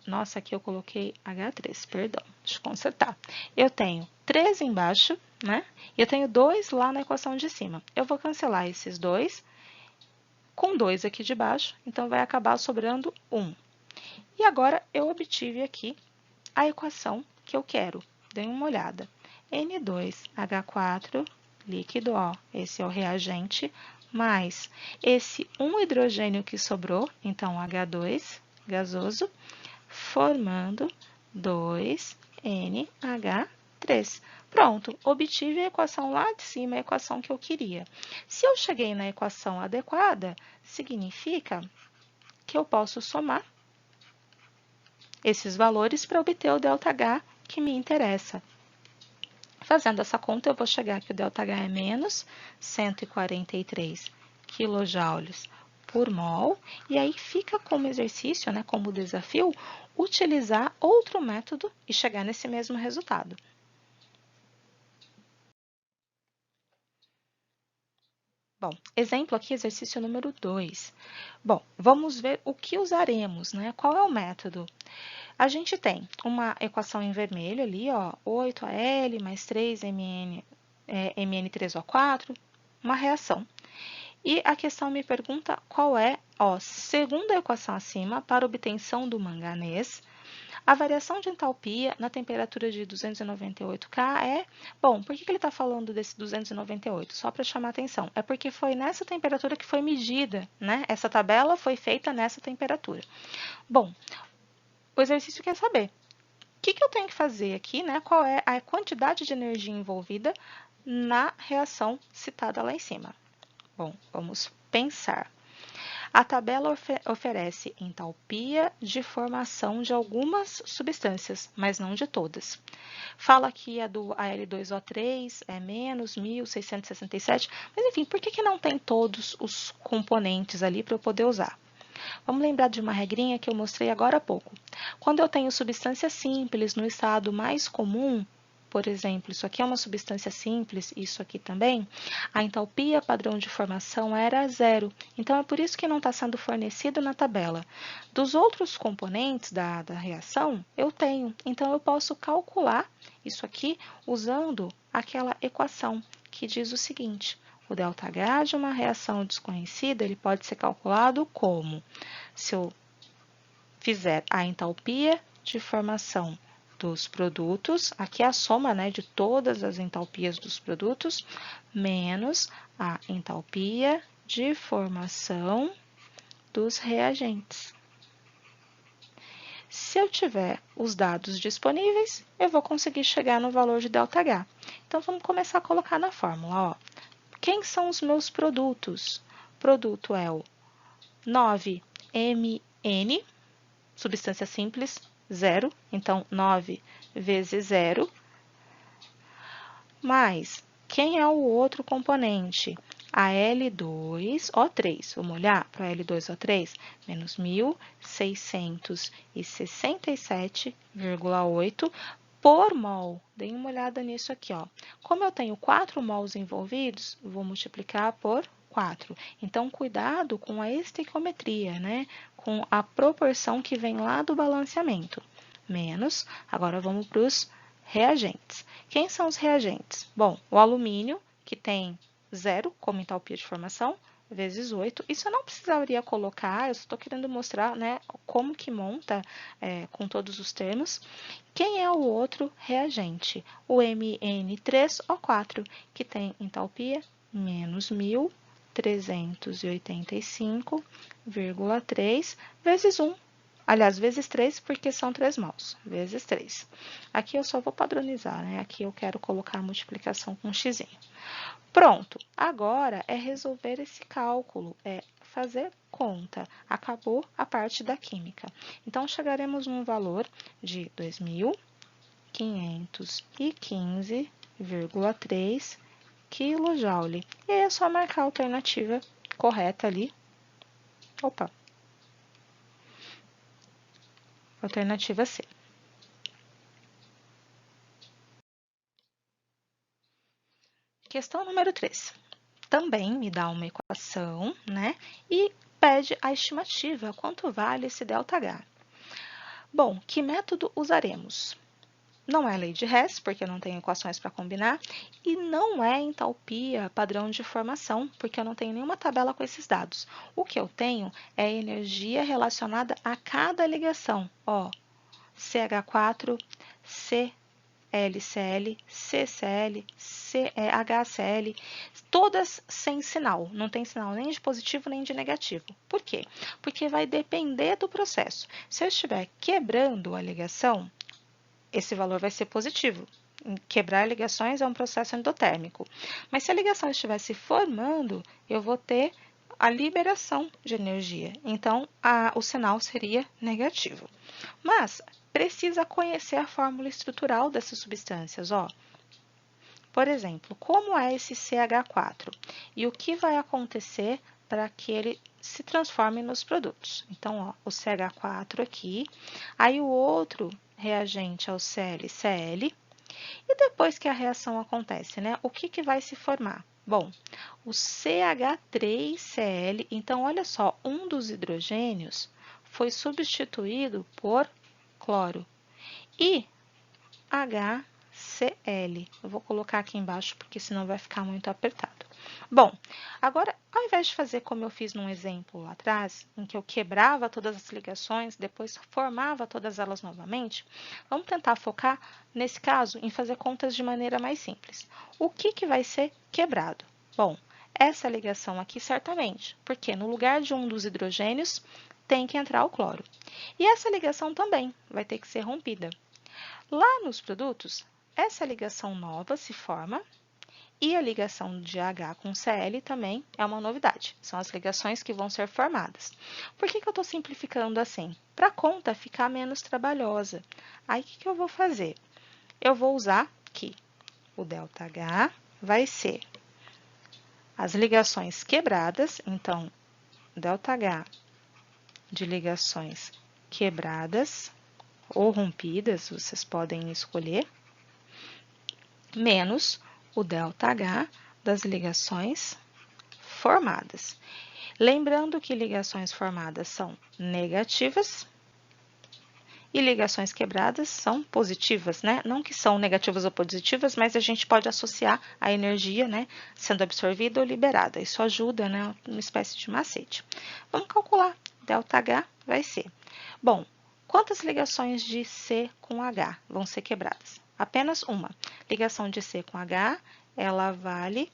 nossa, aqui eu coloquei H3, perdão, deixa eu consertar. Eu tenho 3 embaixo, né? E eu tenho 2 lá na equação de cima. Eu vou cancelar esses 2 com 2 aqui de baixo, então vai acabar sobrando 1. E agora eu obtive aqui a equação que eu quero. Dê uma olhada. N2H4 líquido, esse é o reagente, mais esse um hidrogênio que sobrou, então H2 gasoso, formando 2NH3. Pronto, obtive a equação lá de cima, a equação que eu queria. Se eu cheguei na equação adequada, significa que eu posso somar esses valores para obter o ΔH que me interessa. Fazendo essa conta, eu vou chegar que o ΔH é menos 143 kJ por mol, e aí fica como exercício, né, como desafio, utilizar outro método e chegar nesse mesmo resultado. Bom, exemplo aqui, exercício número 2. Bom, vamos ver o que usaremos, né? Qual é o método? A gente tem uma equação em vermelho ali, 8Al mais 3Mn, Mn3O4, uma reação. E a questão me pergunta qual é, segundo a equação acima, para obtenção do manganês, a variação de entalpia na temperatura de 298 K é... Bom, por que ele está falando desse 298? Só para chamar atenção. É porque foi nessa temperatura que foi medida, né? Essa tabela foi feita nessa temperatura. Bom, o exercício quer saber o que eu tenho que fazer aqui, né? Qual é a quantidade de energia envolvida na reação citada lá em cima. Bom, vamos pensar. A tabela oferece entalpia de formação de algumas substâncias, mas não de todas. Fala que a do Al2O3 é menos 1.667, mas enfim, por que não tem todos os componentes ali para eu poder usar? Vamos lembrar de uma regrinha que eu mostrei agora há pouco. Quando eu tenho substância simples no estado mais comum, por exemplo, isso aqui é uma substância simples, isso aqui também, a entalpia padrão de formação era 0. Então, é por isso que não está sendo fornecido na tabela. Dos outros componentes da reação, eu tenho. Então, eu posso calcular isso aqui usando aquela equação que diz o seguinte, O ΔH de uma reação desconhecida, ele pode ser calculado como? Se eu fizer a entalpia de formação dos produtos, aqui é a soma, né, de todas as entalpias dos produtos, menos a entalpia de formação dos reagentes. Se eu tiver os dados disponíveis, eu vou conseguir chegar no valor de ΔH. Então, vamos começar a colocar na fórmula. Ó. Quem são os meus produtos? Produto é o 9MN, substância simples, 0. Então, 9 vezes 0. Mais, quem é o outro componente? A L2O3. Vamos olhar para a L2O3? Menos 1.667,8 por mol. Dêem uma olhada nisso aqui, ó. Como eu tenho 4 mols envolvidos, vou multiplicar por 4. Então, cuidado com a estequiometria, né? Com a proporção que vem lá do balanceamento. Menos, agora vamos para os reagentes. Quem são os reagentes? Bom, o alumínio, que tem 0 como entalpia de formação, vezes 8. Isso eu não precisaria colocar, eu estou querendo mostrar, né, como que monta com todos os termos. Quem é o outro reagente? O Mn3O4, que tem entalpia menos 1.385,3 vezes 1. Aliás, vezes 3, porque são 3 mols, vezes 3. Aqui eu só vou padronizar, né? Aqui eu quero colocar a multiplicação com um x. Pronto, agora é resolver esse cálculo, é fazer conta. Acabou a parte da química. Então, chegaremos num valor de 2.515,3 kJ. E aí é só marcar a alternativa correta ali. Opa! Alternativa C. Questão número 3. Também me dá uma equação, né? E pede a estimativa, quanto vale esse ΔH. Bom, que método usaremos? Não é lei de Hess, porque eu não tenho equações para combinar, e não é entalpia padrão de formação, porque eu não tenho nenhuma tabela com esses dados. O que eu tenho é energia relacionada a cada ligação. Ó, CH4, ClCl, CCl, HCl, todas sem sinal. Não tem sinal nem de positivo nem de negativo. Por quê? Porque vai depender do processo. Se eu estiver quebrando a ligação, esse valor vai ser positivo. Quebrar ligações é um processo endotérmico. Mas se a ligação estiver se formando, eu vou ter a liberação de energia. Então, o sinal seria negativo. Mas precisa conhecer a fórmula estrutural dessas substâncias. Ó. Por exemplo, como é esse CH4? E o que vai acontecer para que ele se transforme nos produtos? Então, ó, o CH4 aqui, aí o outro reagente é o ClCl. E depois que a reação acontece, né? O que vai se formar? Bom, o CH3Cl, então olha só, um dos hidrogênios foi substituído por cloro. E HCl, eu vou colocar aqui embaixo porque senão vai ficar muito apertado. Bom, agora, ao invés de fazer como eu fiz num exemplo lá atrás, em que eu quebrava todas as ligações, depois formava todas elas novamente, vamos tentar focar, nesse caso, em fazer contas de maneira mais simples. O que vai ser quebrado? Bom, essa ligação aqui certamente, porque no lugar de um dos hidrogênios tem que entrar o cloro. E essa ligação também vai ter que ser rompida. Lá nos produtos, essa ligação nova se forma e a ligação de H com Cl também é uma novidade. São as ligações que vão ser formadas. Por que eu estou simplificando assim? Para a conta ficar menos trabalhosa. Aí, o que eu vou fazer? Eu vou usar que o ΔH vai ser as ligações quebradas. Então, ΔH de ligações quebradas ou rompidas, vocês podem escolher, menos o ΔH das ligações formadas. Lembrando que ligações formadas são negativas E ligações quebradas são positivas, né? Não que são negativas ou positivas, mas a gente pode associar a energia, né, sendo absorvida ou liberada. Isso ajuda, né, uma espécie de macete. Vamos calcular. ΔH vai ser. Bom, quantas ligações de C com H vão ser quebradas? Apenas uma. Ligação de C com H, ela vale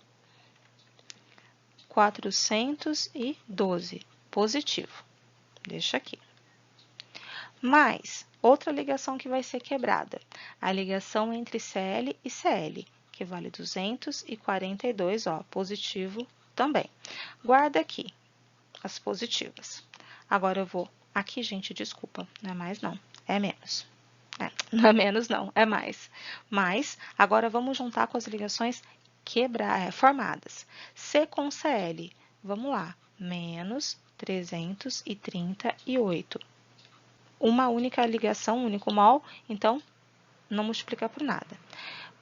412, positivo. Deixa aqui. Mais outra ligação que vai ser quebrada, a ligação entre Cl e Cl, que vale 242, ó, positivo também. Guarda aqui as positivas. Agora eu vou aqui, gente, desculpa, não é mais não, é menos. Não é menos não, é mais. Mas agora vamos juntar com as ligações formadas. C com Cl, vamos lá, menos 338. Uma única ligação, um único mol, então não multiplicar por nada.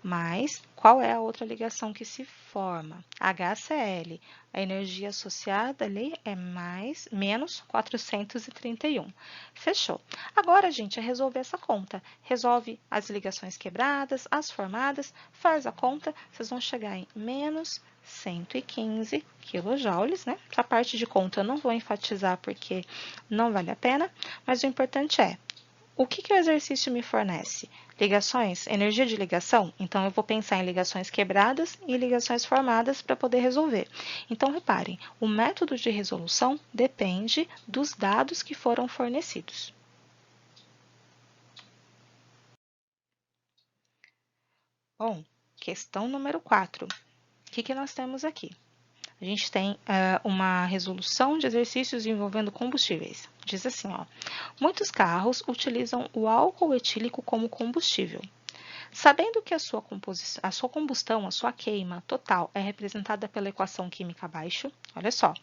Mas qual é a outra ligação que se forma? HCl. A energia associada ali é menos 431. Fechou. Agora, gente, é resolver essa conta. Resolve as ligações quebradas, as formadas, faz a conta, vocês vão chegar em menos 115 quilojoules, né? Essa parte de conta eu não vou enfatizar porque não vale a pena, mas o importante é o que o exercício me fornece? Ligações, energia de ligação? Então, eu vou pensar em ligações quebradas e ligações formadas para poder resolver. Então, reparem, o método de resolução depende dos dados que foram fornecidos. Bom, questão número 4. O que nós temos aqui? A gente tem uma resolução de exercícios envolvendo combustíveis. Diz assim, ó, muitos carros utilizam o álcool etílico como combustível. Sabendo que a sua combustão, a sua queima total é representada pela equação química abaixo, olha só,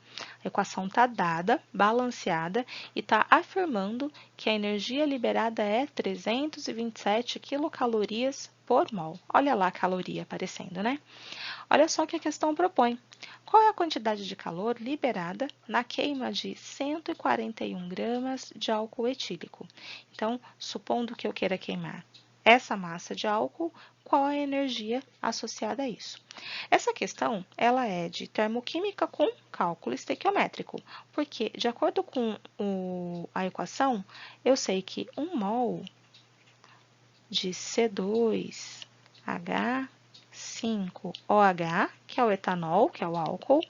a equação está dada, balanceada e está afirmando que a energia liberada é 327 quilocalorias por mol. Olha lá a caloria aparecendo, né? Olha só o que a questão propõe. Qual é a quantidade de calor liberada na queima de 141 gramas de álcool etílico? Então, supondo que eu queira queimar essa massa de álcool, qual a energia associada a isso? Essa questão, ela é de termoquímica com cálculo estequiométrico, porque, de acordo com a equação, eu sei que 1 mol de C2H5OH, que é o etanol, que é o álcool,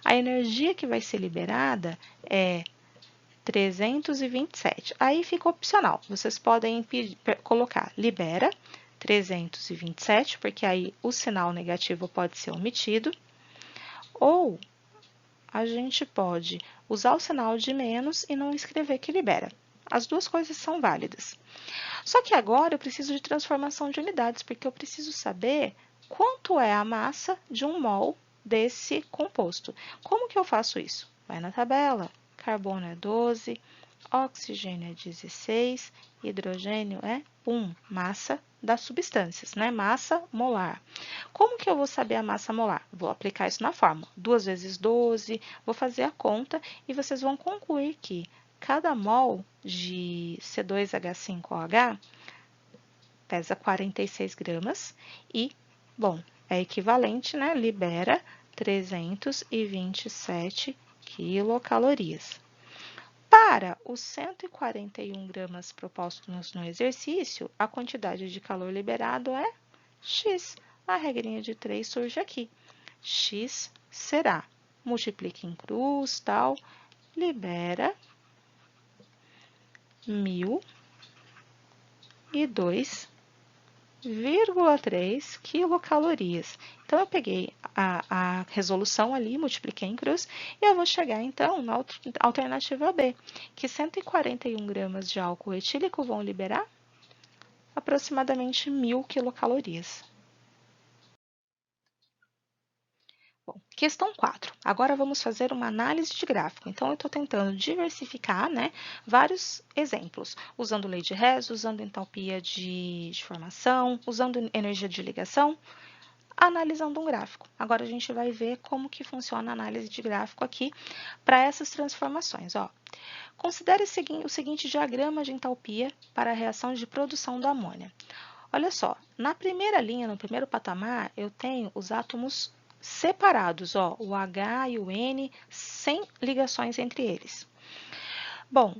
a energia que vai ser liberada é 327. Aí fica opcional. Vocês podem colocar libera 327, porque aí o sinal negativo pode ser omitido. Ou a gente pode usar o sinal de menos e não escrever que libera. As duas coisas são válidas. Só que agora eu preciso de transformação de unidades, porque eu preciso saber quanto é a massa de 1 mol desse composto. Como que eu faço isso? Vai na tabela. Carbono é 12, oxigênio é 16, hidrogênio é 1, massa das substâncias, né? Massa molar. Como que eu vou saber a massa molar? Vou aplicar isso na fórmula. 2 vezes 12, vou fazer a conta e vocês vão concluir que cada mol de C2H5OH pesa 46 gramas e, bom, é equivalente, né? Libera 327 quilocalorias. Para os 141 gramas propostos no exercício, a quantidade de calor liberado é X. A regrinha de 3 surge aqui. X será, multiplique em cruz, tal, libera 1.002,3 quilocalorias. Então, eu peguei a resolução ali, multipliquei em cruz, e eu vou chegar, então, na alternativa B, que 141 gramas de álcool etílico vão liberar aproximadamente 1.000 quilocalorias. Bom, questão 4. Agora vamos fazer uma análise de gráfico. Então, eu estou tentando diversificar, né, vários exemplos, usando lei de Hess, usando entalpia de formação, usando energia de ligação, analisando um gráfico. Agora, a gente vai ver como que funciona a análise de gráfico aqui para essas transformações. Ó. Considere o seguinte diagrama de entalpia para a reação de produção da amônia. Olha só, na primeira linha, no primeiro patamar, eu tenho os átomos separados, ó, o H e o N, sem ligações entre eles. Bom,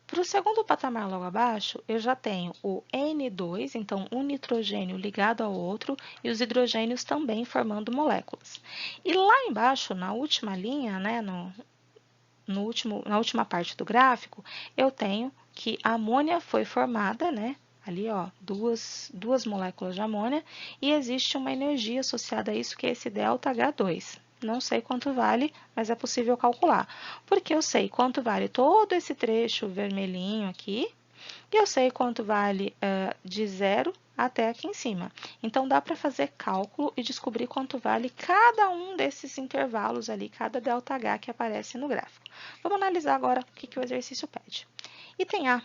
para o segundo patamar logo abaixo, eu já tenho o N2, então um nitrogênio ligado ao outro, e os hidrogênios também formando moléculas. E lá embaixo, na última linha, né, na última parte do gráfico, eu tenho que a amônia foi formada, né? Ali, ó, duas moléculas de amônia, e existe uma energia associada a isso, que é esse ΔH2. Não sei quanto vale, mas é possível calcular, porque eu sei quanto vale todo esse trecho vermelhinho aqui, e eu sei quanto vale de 0 até aqui em cima. Então, dá para fazer cálculo e descobrir quanto vale cada um desses intervalos ali, cada ΔH que aparece no gráfico. Vamos analisar agora o que o exercício pede. Item A.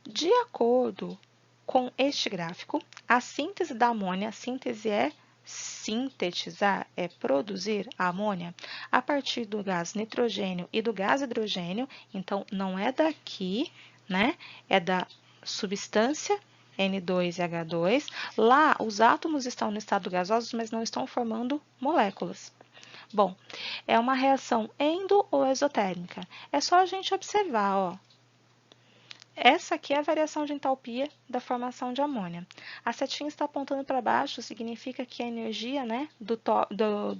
De acordo com este gráfico, a síntese da amônia, síntese é sintetizar, é produzir a amônia a partir do gás nitrogênio e do gás hidrogênio, então não é daqui, né? É da substância N2 e H2. Lá, os átomos estão no estado gasoso, mas não estão formando moléculas. Bom, é uma reação endo ou exotérmica. É só a gente observar, ó. Essa aqui é a variação de entalpia da formação de amônia. A setinha está apontando para baixo, significa que a energia, né, do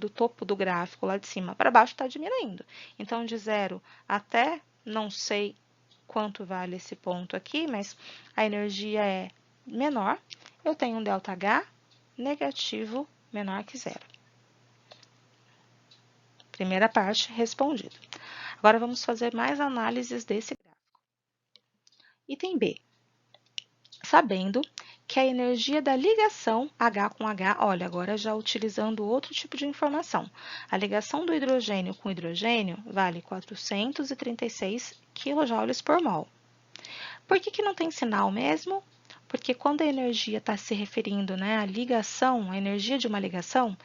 topo do gráfico, lá de cima para baixo, está diminuindo. Então, de 0 até, não sei quanto vale esse ponto aqui, mas a energia é menor, eu tenho um ΔH negativo menor que 0. Primeira parte respondida. Agora, vamos fazer mais análises desse gráfico. Item B. Sabendo que a energia da ligação H com H, olha, agora já utilizando outro tipo de informação. A ligação do hidrogênio com hidrogênio vale 436 kJ por mol. Por que não tem sinal mesmo? Porque quando a energia está se referindo, né, à ligação, a energia de uma ligação,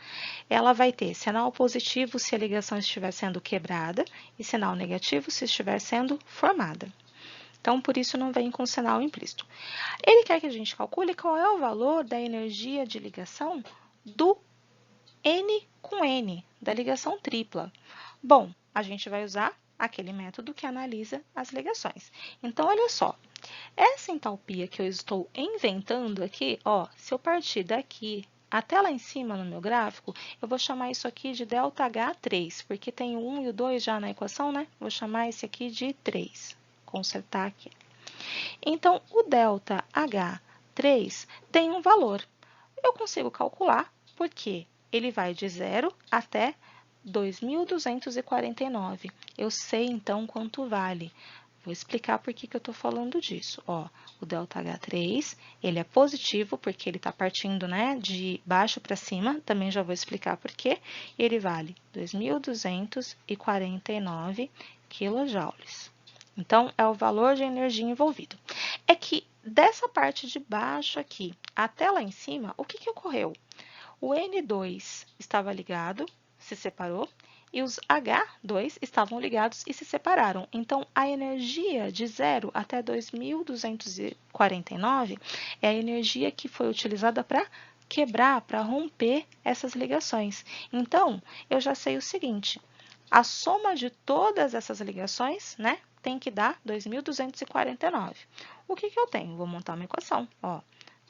ela vai ter sinal positivo se a ligação estiver sendo quebrada e sinal negativo se estiver sendo formada. Então, por isso não vem com sinal implícito. Ele quer que a gente calcule qual é o valor da energia de ligação do N com N, da ligação tripla. Bom, a gente vai usar aquele método que analisa as ligações. Então, olha só, essa entalpia que eu estou inventando aqui, ó, se eu partir daqui até lá em cima no meu gráfico, eu vou chamar isso aqui de ΔH3, porque tem o 1 e o 2 já na equação, né? Vou chamar esse aqui de 3. Consertar aqui. Então, o ΔH3 tem um valor. Eu consigo calcular porque ele vai de 0 até 2.249. Eu sei, então, quanto vale. Vou explicar por que eu estou falando disso. Ó, o ΔH3, ele é positivo porque ele está partindo, né, de baixo para cima. Também já vou explicar por quê. Ele vale 2.249 kJ. Então, é o valor de energia envolvido. É que dessa parte de baixo aqui até lá em cima, o que ocorreu? O N2 estava ligado, se separou, e os H2 estavam ligados e se separaram. Então, a energia de 0 até 2.249 é a energia que foi utilizada para quebrar, para romper essas ligações. Então, eu já sei o seguinte, a soma de todas essas ligações, né, tem que dar 2.249. O que eu tenho? Vou montar uma equação, ó.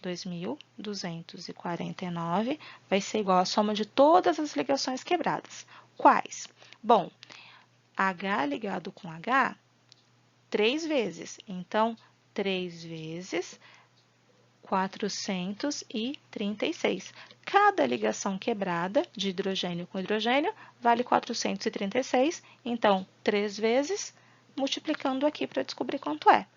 2.249 vai ser igual à soma de todas as ligações quebradas. Quais? Bom, H ligado com H, 3 vezes. Então, 3 vezes 436. Cada ligação quebrada de hidrogênio com hidrogênio vale 436. Então, 3 vezes, multiplicando aqui para descobrir quanto é.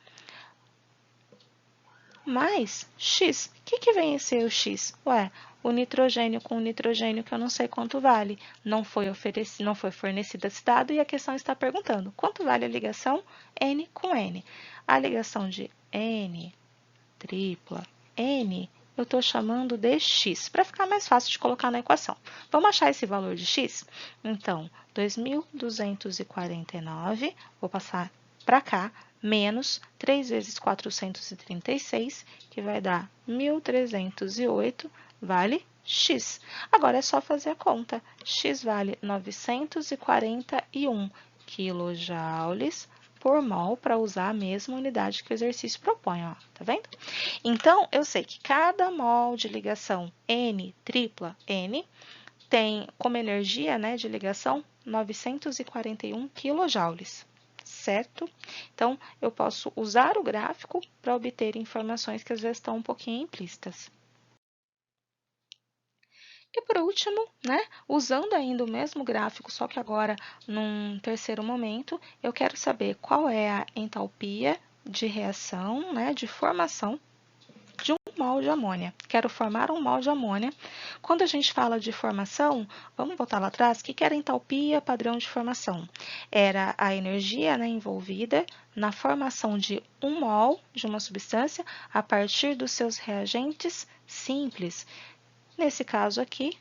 Mais X. O que vem a ser o X? Ué, o nitrogênio com o nitrogênio que eu não sei quanto vale. Não foi fornecido esse dado e a questão está perguntando quanto vale a ligação N com N. A ligação de N tripla N eu estou chamando de x, para ficar mais fácil de colocar na equação. Vamos achar esse valor de x? Então, 2.249, vou passar para cá, menos 3 vezes 436, que vai dar 1.308, vale x. Agora é só fazer a conta. X vale 941 quilojoules por mol, para usar a mesma unidade que o exercício propõe, ó, tá vendo? Então, eu sei que cada mol de ligação N, tripla N, tem como energia, né, de ligação 941 quilojoules, certo? Então, eu posso usar o gráfico para obter informações que às vezes estão um pouquinho implícitas. E por último, né, usando ainda o mesmo gráfico, só que agora num terceiro momento, eu quero saber qual é a entalpia de reação, né, de formação de um mol de amônia. Quero formar um mol de amônia. Quando a gente fala de formação, vamos voltar lá atrás, o que era entalpia padrão de formação? Era a energia, né, envolvida na formação de um mol de uma substância a partir dos seus reagentes simples. Nesse caso aqui,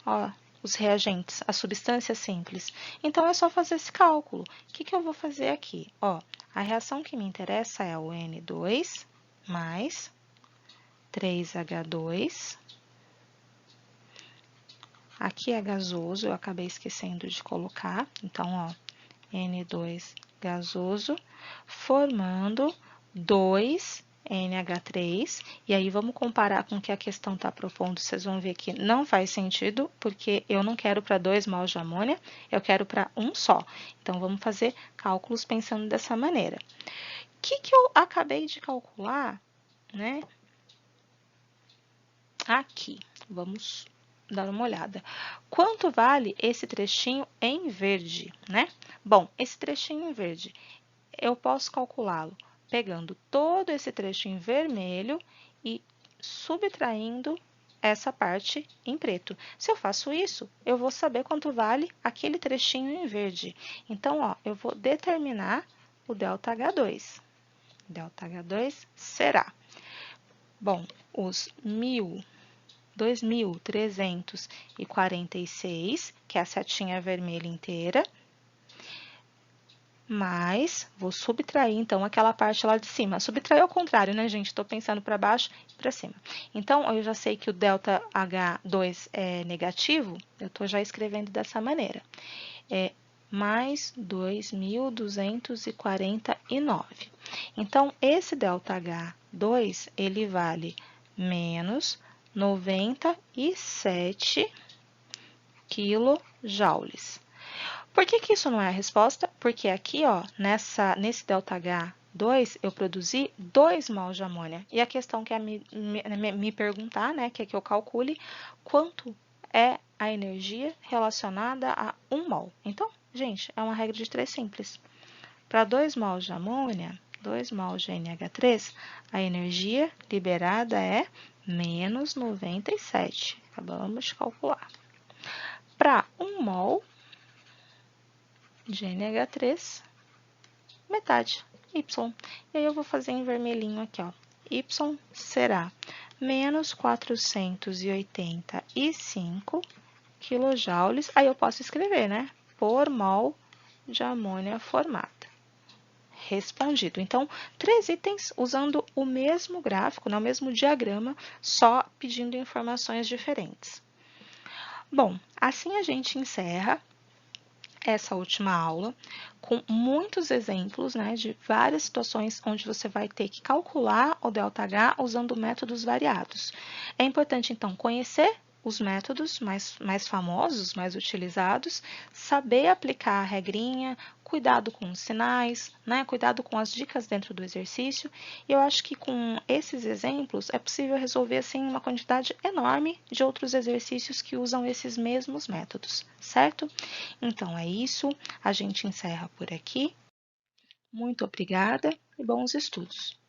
ó, os reagentes, a substância simples. Então, é só fazer esse cálculo. O que eu vou fazer aqui? Ó, a reação que me interessa é o N2 mais 3H2. Aqui é gasoso, eu acabei esquecendo de colocar. Então, ó, N2 gasoso, formando 2NH3, e aí vamos comparar com o que a questão está propondo, vocês vão ver que não faz sentido, porque eu não quero para 2 mols de amônia, eu quero para um só. Então, vamos fazer cálculos pensando dessa maneira. O que eu acabei de calcular, né? Aqui, vamos dar uma olhada. Quanto vale esse trechinho em verde, né? Bom, esse trechinho em verde, eu posso calculá-lo pegando todo esse trecho em vermelho e subtraindo essa parte em preto. Se eu faço isso, eu vou saber quanto vale aquele trechinho em verde. Então, ó, eu vou determinar o ΔH2. ΔH2 será, bom, os 2.346, que é a setinha vermelha inteira, mas vou subtrair, então, aquela parte lá de cima. Subtrair ao contrário, né, gente? Estou pensando para baixo e para cima. Então, eu já sei que o ΔH2 é negativo, eu estou já escrevendo dessa maneira. É mais 2.249. Então, esse ΔH2, ele vale menos 97 quilojoules. Por que isso não é a resposta? Porque aqui, ó, nesse ΔH2, eu produzi 2 mols de amônia. E a questão quer me perguntar, né, quer que eu calcule quanto é a energia relacionada a 1 mol. Então, gente, é uma regra de 3 simples. Para 2 mols de amônia, 2 mols de NH3, a energia liberada é menos 97. Acabamos de calcular. Para 1 mol de NH3, metade, Y. E aí eu vou fazer em vermelhinho aqui, ó. Y será menos 485 quilojoules. Aí eu posso escrever, né? Por mol de amônia formada. Respondido. Então, 3 itens usando o mesmo gráfico, né, o mesmo diagrama, só pedindo informações diferentes. Bom, assim a gente encerra essa última aula com muitos exemplos, né, de várias situações onde você vai ter que calcular o ΔH usando métodos variados. É importante, então, conhecer os métodos mais famosos, mais utilizados, saber aplicar a regrinha, cuidado com os sinais, né? Cuidado com as dicas dentro do exercício. E eu acho que com esses exemplos é possível resolver assim uma quantidade enorme de outros exercícios que usam esses mesmos métodos, certo? Então é isso, a gente encerra por aqui. Muito obrigada e bons estudos!